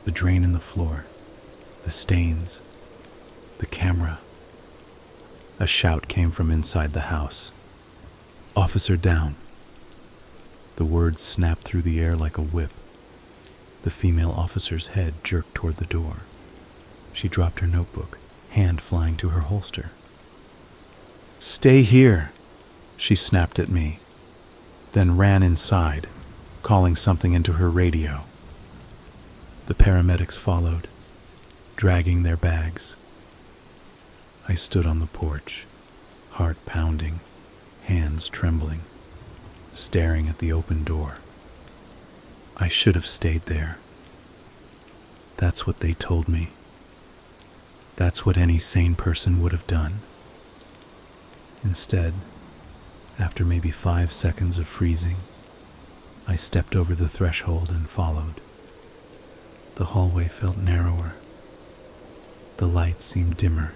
The drain in the floor, the stains, the camera." A shout came from inside the house. "Officer down." The words snapped through the air like a whip. The female officer's head jerked toward the door. She dropped her notebook, hand flying to her holster. "Stay here," she snapped at me, then ran inside, calling something into her radio. The paramedics followed, dragging their bags. I stood on the porch, heart pounding, hands trembling, staring at the open door. I should have stayed there. That's what they told me. That's what any sane person would have done. Instead, after maybe 5 seconds of freezing, I stepped over the threshold and followed. The hallway felt narrower. The light seemed dimmer,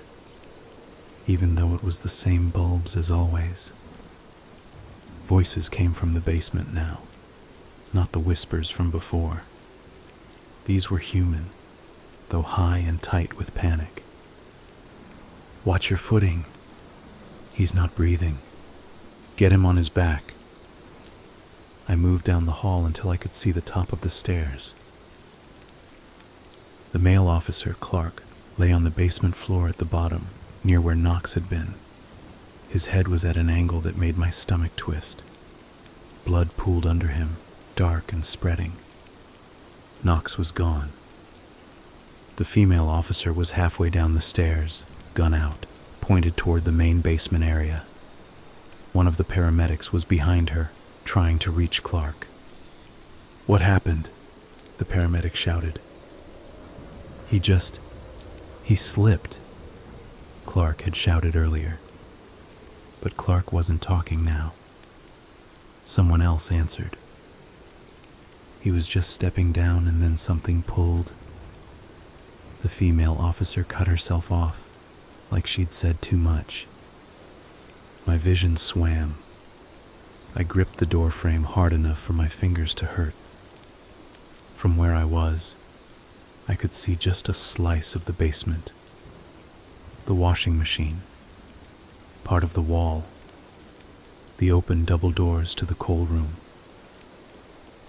even though it was the same bulbs as always. Voices came from the basement now, not the whispers from before. These were human, though high and tight with panic. "Watch your footing. He's not breathing. Get him on his back." I moved down the hall until I could see the top of the stairs. The male officer, Clark, lay on the basement floor at the bottom, near where Knox had been. His head was at an angle that made my stomach twist. Blood pooled under him, dark and spreading. Knox was gone. The female officer was halfway down the stairs, gun out, pointed toward the main basement area. One of the paramedics was behind her, trying to reach Clark. "What happened?" the paramedic shouted. He slipped," Clark had shouted earlier. But Clark wasn't talking now. Someone else answered. "He was just stepping down and then something pulled." The female officer cut herself off, like she'd said too much. My vision swam. I gripped the door frame hard enough for my fingers to hurt. From where I was, I could see just a slice of the basement. The washing machine, part of the wall, the open double doors to the coal room.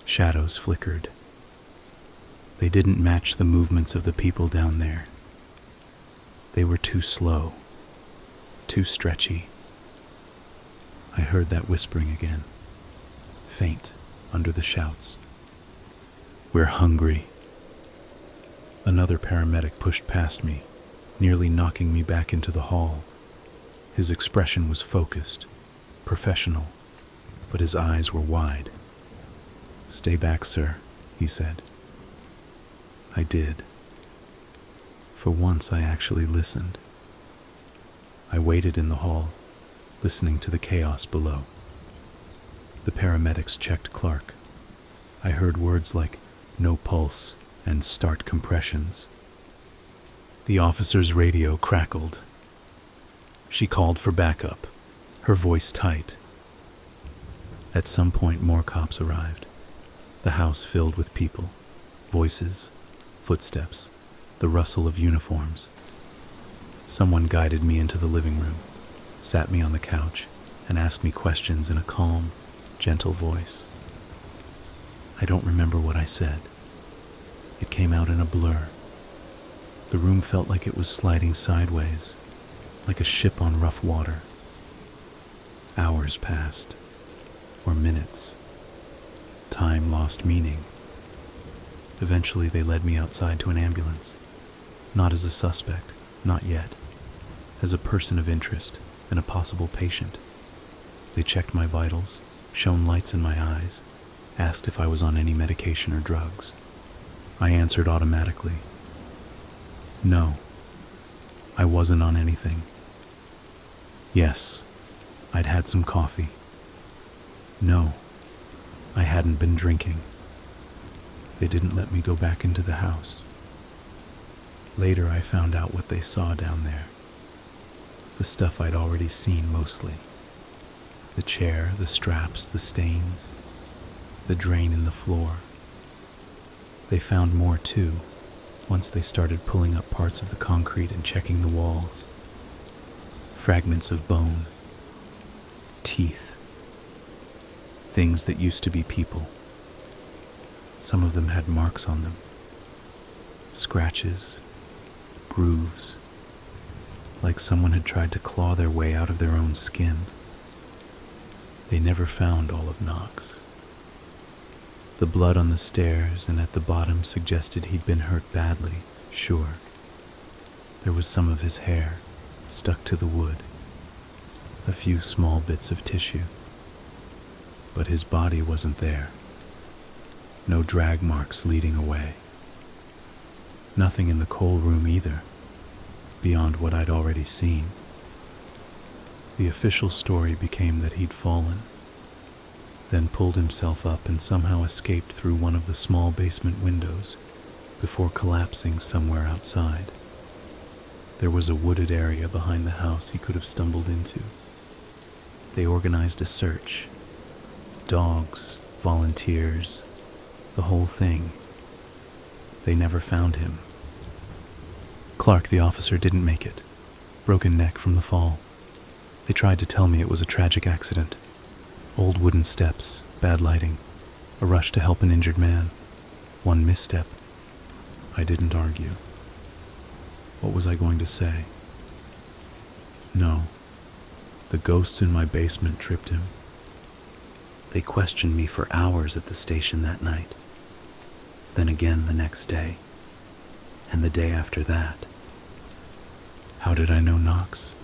Shadows flickered. They didn't match the movements of the people down there. They were too slow, too stretchy. I heard that whispering again, faint under the shouts. "We're hungry." Another paramedic pushed past me, nearly knocking me back into the hall. His expression was focused, professional, but his eyes were wide. "Stay back, sir," he said. I did. For once, I actually listened. I waited in the hall, listening to the chaos below. The paramedics checked Clark. I heard words like "no pulse" and "start compressions." The officer's radio crackled. She called for backup, her voice tight. At some point, more cops arrived. The house filled with people, voices, footsteps, the rustle of uniforms. Someone guided me into the living room, sat me on the couch, and asked me questions in a calm, gentle voice. I don't remember what I said. It came out in a blur. The room felt like it was sliding sideways, like a ship on rough water. Hours passed, or minutes. Time lost meaning. Eventually, they led me outside to an ambulance. Not as a suspect, not yet. As a person of interest and a possible patient. They checked my vitals, shone lights in my eyes, asked if I was on any medication or drugs. I answered automatically. No, I wasn't on anything. Yes, I'd had some coffee. No, I hadn't been drinking. They didn't let me go back into the house. Later, I found out what they saw down there. The stuff I'd already seen mostly. The chair, the straps, the stains, the drain in the floor. They found more too, once they started pulling up parts of the concrete and checking the walls. Fragments of bone, teeth, things that used to be people. Some of them had marks on them, scratches, grooves, like someone had tried to claw their way out of their own skin. They never found all of Knox. The blood on the stairs and at the bottom suggested he'd been hurt badly, sure. There was some of his hair stuck to the wood, a few small bits of tissue. But his body wasn't there. No drag marks leading away. Nothing in the coal room either, beyond what I'd already seen. The official story became that he'd fallen, then pulled himself up and somehow escaped through one of the small basement windows before collapsing somewhere outside. There was a wooded area behind the house he could have stumbled into. They organized a search. Dogs, volunteers, the whole thing. They never found him. Clark, the officer, didn't make it. Broken neck from the fall. They tried to tell me it was a tragic accident. Old wooden steps, bad lighting, a rush to help an injured man. One misstep. I didn't argue. What was I going to say? No. The ghosts in my basement tripped him. They questioned me for hours at the station that night. Then again the next day. And the day after that. How did I know Knox?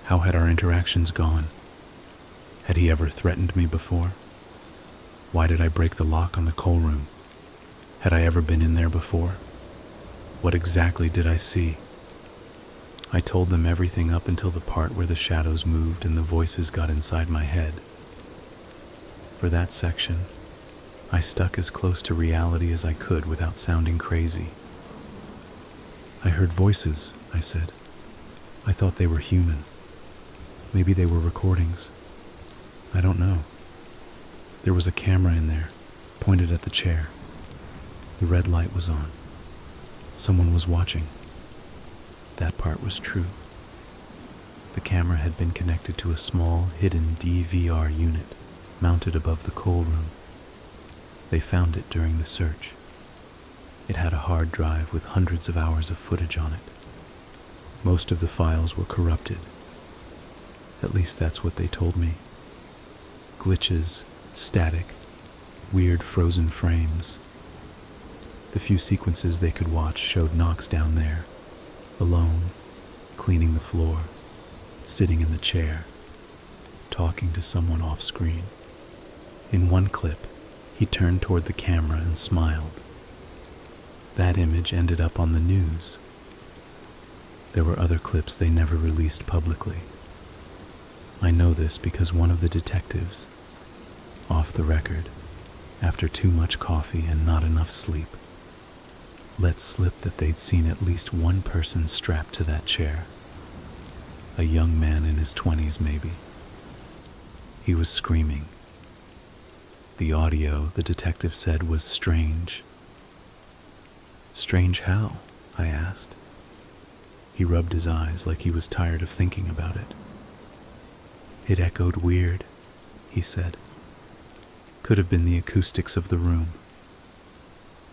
How had our interactions gone? Had he ever threatened me before? Why did I break the lock on the coal room? Had I ever been in there before? What exactly did I see? I told them everything up until the part where the shadows moved and the voices got inside my head. For that section, I stuck as close to reality as I could without sounding crazy. I heard voices, I said. I thought they were human. Maybe they were recordings. I don't know. There was a camera in there, pointed at the chair. The red light was on. Someone was watching. That part was true. The camera had been connected to a small, hidden DVR unit mounted above the coal room. They found it during the search. It had a hard drive with hundreds of hours of footage on it. Most of the files were corrupted. At least that's what they told me. Glitches, static, weird frozen frames. The few sequences they could watch showed Knox down there, alone, cleaning the floor, sitting in the chair, talking to someone off screen. In one clip, he turned toward the camera and smiled. That image ended up on the news. There were other clips they never released publicly. I know this because one of the detectives, off the record, after too much coffee and not enough sleep, let slip that they'd seen at least one person strapped to that chair. A young man in his 20s, maybe. He was screaming, The audio, the detective said, was strange. Strange how? I asked. He rubbed his eyes like he was tired of thinking about it. It echoed weird, he said. Could have been the acoustics of the room.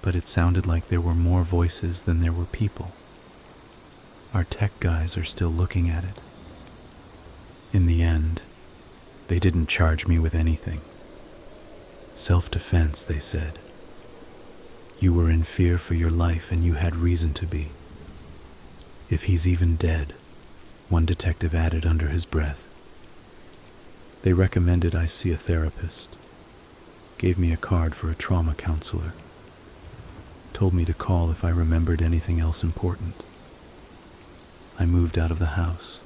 But it sounded like there were more voices than there were people. Our tech guys are still looking at it. In the end, they didn't charge me with anything. Self-defense, they said. You were in fear for your life and you had reason to be. If he's even dead, one detective added under his breath. They recommended I see a therapist, gave me a card for a trauma counselor, told me to call if I remembered anything else important. I moved out of the house.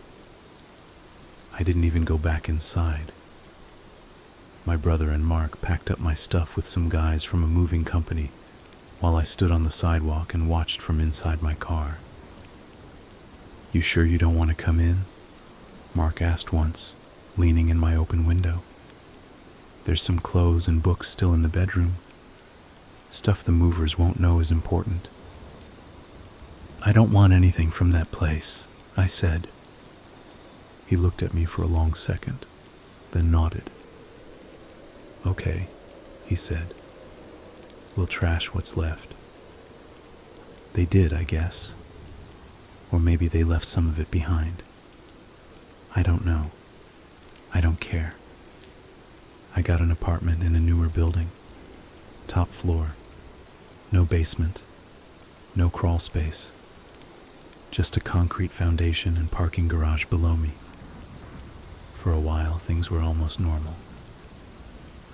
I didn't even go back inside. My brother and Mark packed up my stuff with some guys from a moving company while I stood on the sidewalk and watched from inside my car. You sure you don't want to come in? Mark asked once, leaning in my open window. There's some clothes and books still in the bedroom. Stuff the movers won't know is important. I don't want anything from that place, I said. He looked at me for a long second, then nodded. Okay, he said. We'll trash what's left. They did, I guess. Or maybe they left some of it behind. I don't know. I don't care. I got an apartment in a newer building. Top floor. No basement. No crawl space. Just a concrete foundation and parking garage below me. For a while, things were almost normal.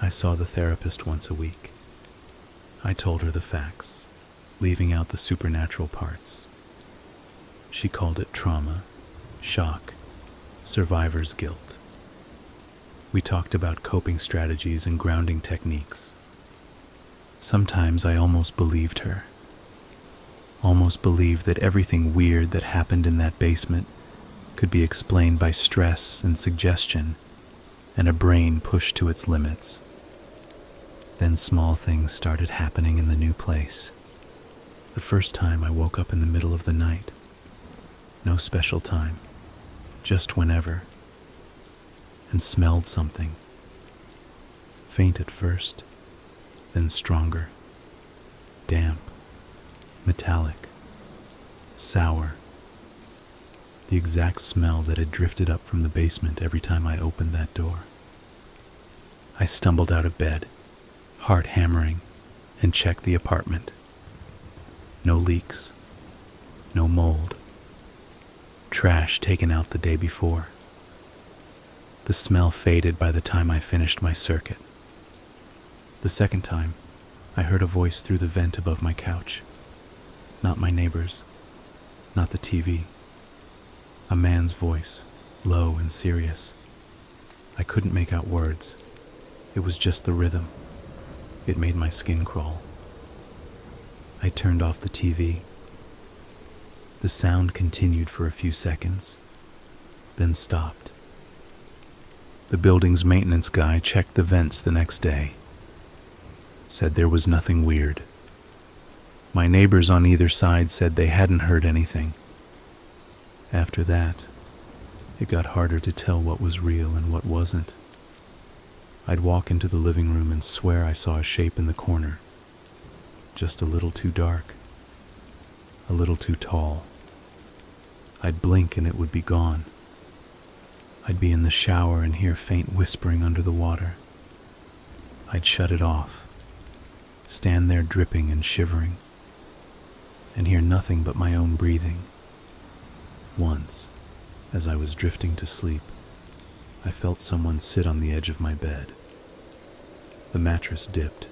I saw the therapist once a week. I told her the facts, leaving out the supernatural parts. She called it trauma, shock, survivor's guilt. We talked about coping strategies and grounding techniques. Sometimes I almost believed her. Almost believed that everything weird that happened in that basement could be explained by stress and suggestion and a brain pushed to its limits. Then small things started happening in the new place. The first time I woke up in the middle of the night. No special time, just whenever. And smelled something. Faint at first, then stronger. Damp, metallic, sour. The exact smell that had drifted up from the basement every time I opened that door. I stumbled out of bed, heart hammering, and checked the apartment. No leaks, no mold. Trash taken out the day before. The smell faded by the time I finished my circuit. The second time, I heard a voice through the vent above my couch. Not my neighbor's, not the TV. A man's voice, low and serious. I couldn't make out words. It was just the rhythm. It made my skin crawl. I turned off the TV. The sound continued for a few seconds, then stopped. The building's maintenance guy checked the vents the next day. Said there was nothing weird. My neighbors on either side said they hadn't heard anything. After that, it got harder to tell what was real and what wasn't. I'd walk into the living room and swear I saw a shape in the corner. Just a little too dark. A little too tall. I'd blink and it would be gone. I'd be in the shower and hear faint whispering under the water. I'd shut it off, stand there dripping and shivering, and hear nothing but my own breathing. Once, as I was drifting to sleep, I felt someone sit on the edge of my bed. The mattress dipped.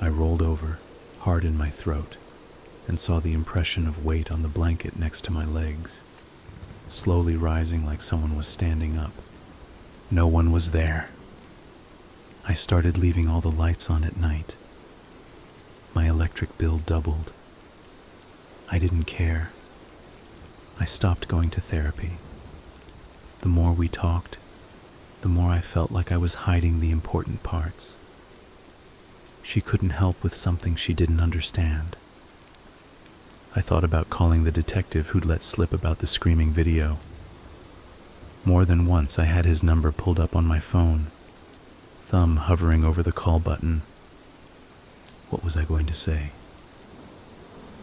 I rolled over, hard in my throat, and saw the impression of weight on the blanket next to my legs, slowly rising like someone was standing up. No one was there. I started leaving all the lights on at night. My electric bill doubled. I didn't care. I stopped going to therapy. The more we talked, the more I felt like I was hiding the important parts. She couldn't help with something she didn't understand. I thought about calling the detective who'd let slip about the screaming video. More than once I had his number pulled up on my phone, thumb hovering over the call button. What was I going to say?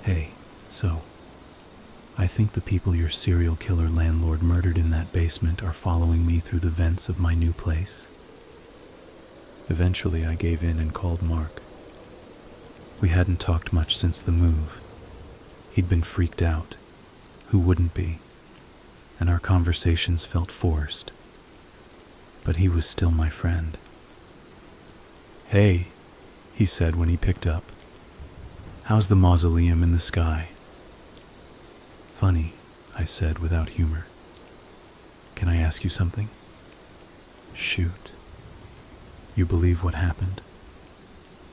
Hey, so, I think the people your serial killer landlord murdered in that basement are following me through the vents of my new place. Eventually I gave in and called Mark. We hadn't talked much since the move. He'd been freaked out. Who wouldn't be? And our conversations felt forced. But he was still my friend. Hey, he said when he picked up. How's the mausoleum in the sky? Funny, I said without humor. Can I ask you something? Shoot. You believe what happened?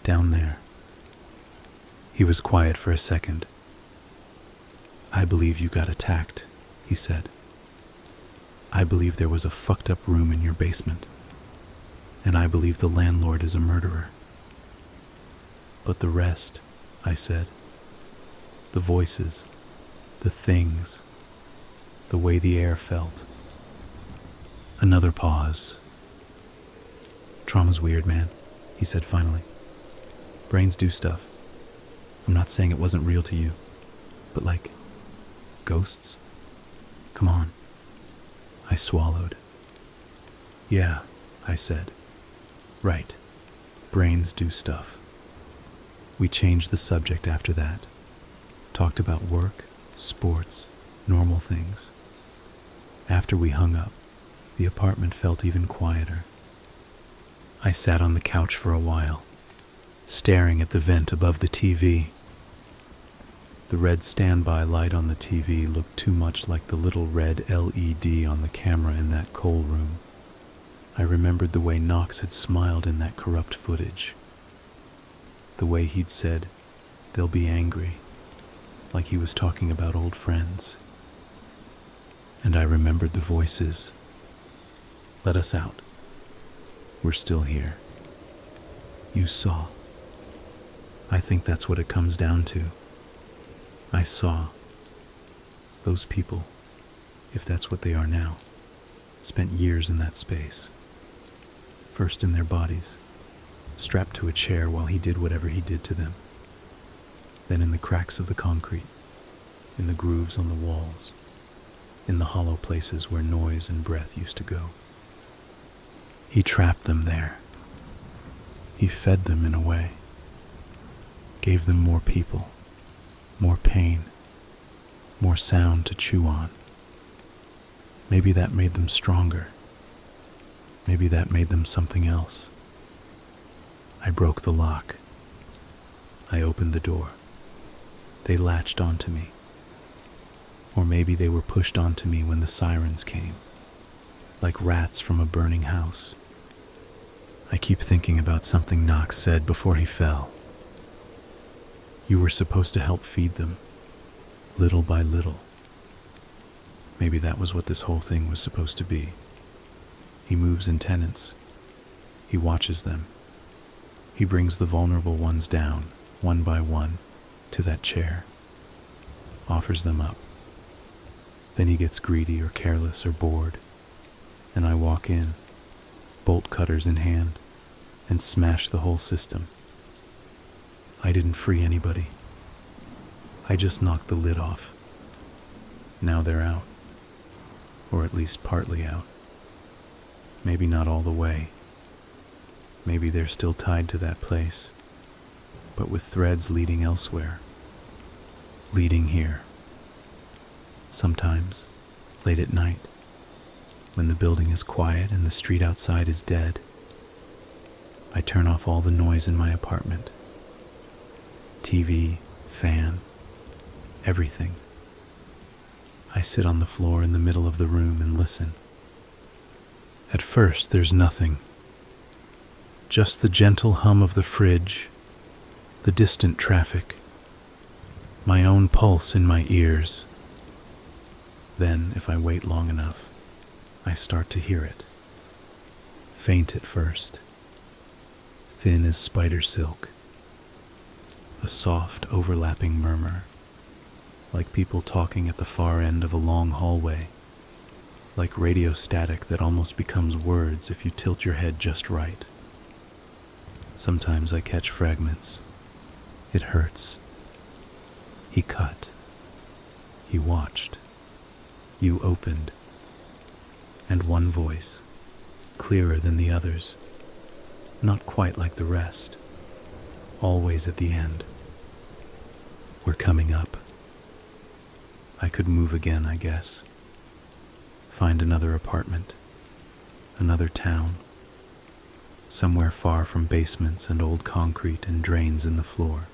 Down there. He was quiet for a second. I believe you got attacked, he said. I believe there was a fucked up room in your basement. And I believe the landlord is a murderer. But the rest, I said. The voices, the things, the way the air felt. Another pause. Trauma's weird, man, he said finally. Brains do stuff. I'm not saying it wasn't real to you, but like, ghosts? Come on. I swallowed. Yeah, I said. Right. Brains do stuff. We changed the subject after that. Talked about work, sports, normal things. After we hung up, the apartment felt even quieter. I sat on the couch for a while, staring at the vent above the TV. The red standby light on the TV looked too much like the little red LED on the camera in that coal room. I remembered the way Knox had smiled in that corrupt footage. The way he'd said, they'll be angry, like he was talking about old friends. And I remembered the voices. Let us out. We're still here. You saw. I think that's what it comes down to. I saw. Those people, if that's what they are now, spent years in that space. First in their bodies, strapped to a chair while he did whatever he did to them. Then in the cracks of the concrete, in the grooves on the walls, in the hollow places where noise and breath used to go. He trapped them there. He fed them in a way. Gave them more people, more pain, more sound to chew on. Maybe that made them stronger. Maybe that made them something else. I broke the lock. I opened the door. They latched onto me. Or maybe they were pushed onto me when the sirens came, like rats from a burning house. I keep thinking about something Knox said before he fell. You were supposed to help feed them, little by little. Maybe that was what this whole thing was supposed to be. He moves in tenants. He watches them. He brings the vulnerable ones down, one by one, to that chair. Offers them up. Then he gets greedy or careless or bored, and I walk in, bolt cutters in hand, and smash the whole system. I didn't free anybody. I just knocked the lid off. Now they're out, or at least partly out. Maybe not all the way. Maybe they're still tied to that place, but with threads leading elsewhere. Leading here. Sometimes, late at night, when the building is quiet and the street outside is dead, I turn off all the noise in my apartment. TV, fan, everything. I sit on the floor in the middle of the room and listen. At first, there's nothing. Just the gentle hum of the fridge, the distant traffic, my own pulse in my ears. Then, if I wait long enough, I start to hear it. Faint at first, thin as spider silk, a soft, overlapping murmur, like people talking at the far end of a long hallway, like radio static that almost becomes words if you tilt your head just right. Sometimes I catch fragments. It hurts. He cut. He watched. You opened. And one voice, clearer than the others, not quite like the rest, always at the end. We're coming up. I could move again, I guess. Find another apartment, another town, somewhere far from basements and old concrete and drains in the floor.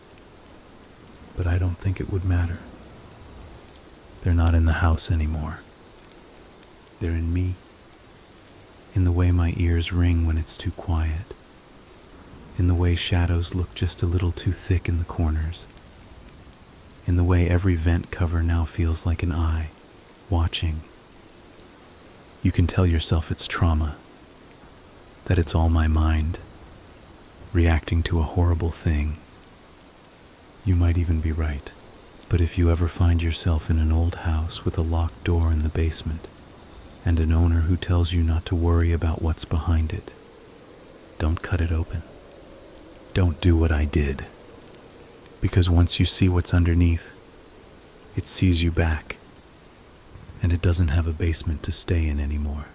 But I don't think it would matter. They're not in the house anymore. They're in me, in the way my ears ring when it's too quiet, in the way shadows look just a little too thick in the corners, in the way every vent cover now feels like an eye, watching. You can tell yourself it's trauma, that it's all my mind, reacting to a horrible thing. You might even be right, but if you ever find yourself in an old house with a locked door in the basement, and an owner who tells you not to worry about what's behind it, don't cut it open. Don't do what I did. Because once you see what's underneath, it sees you back, and it doesn't have a basement to stay in anymore.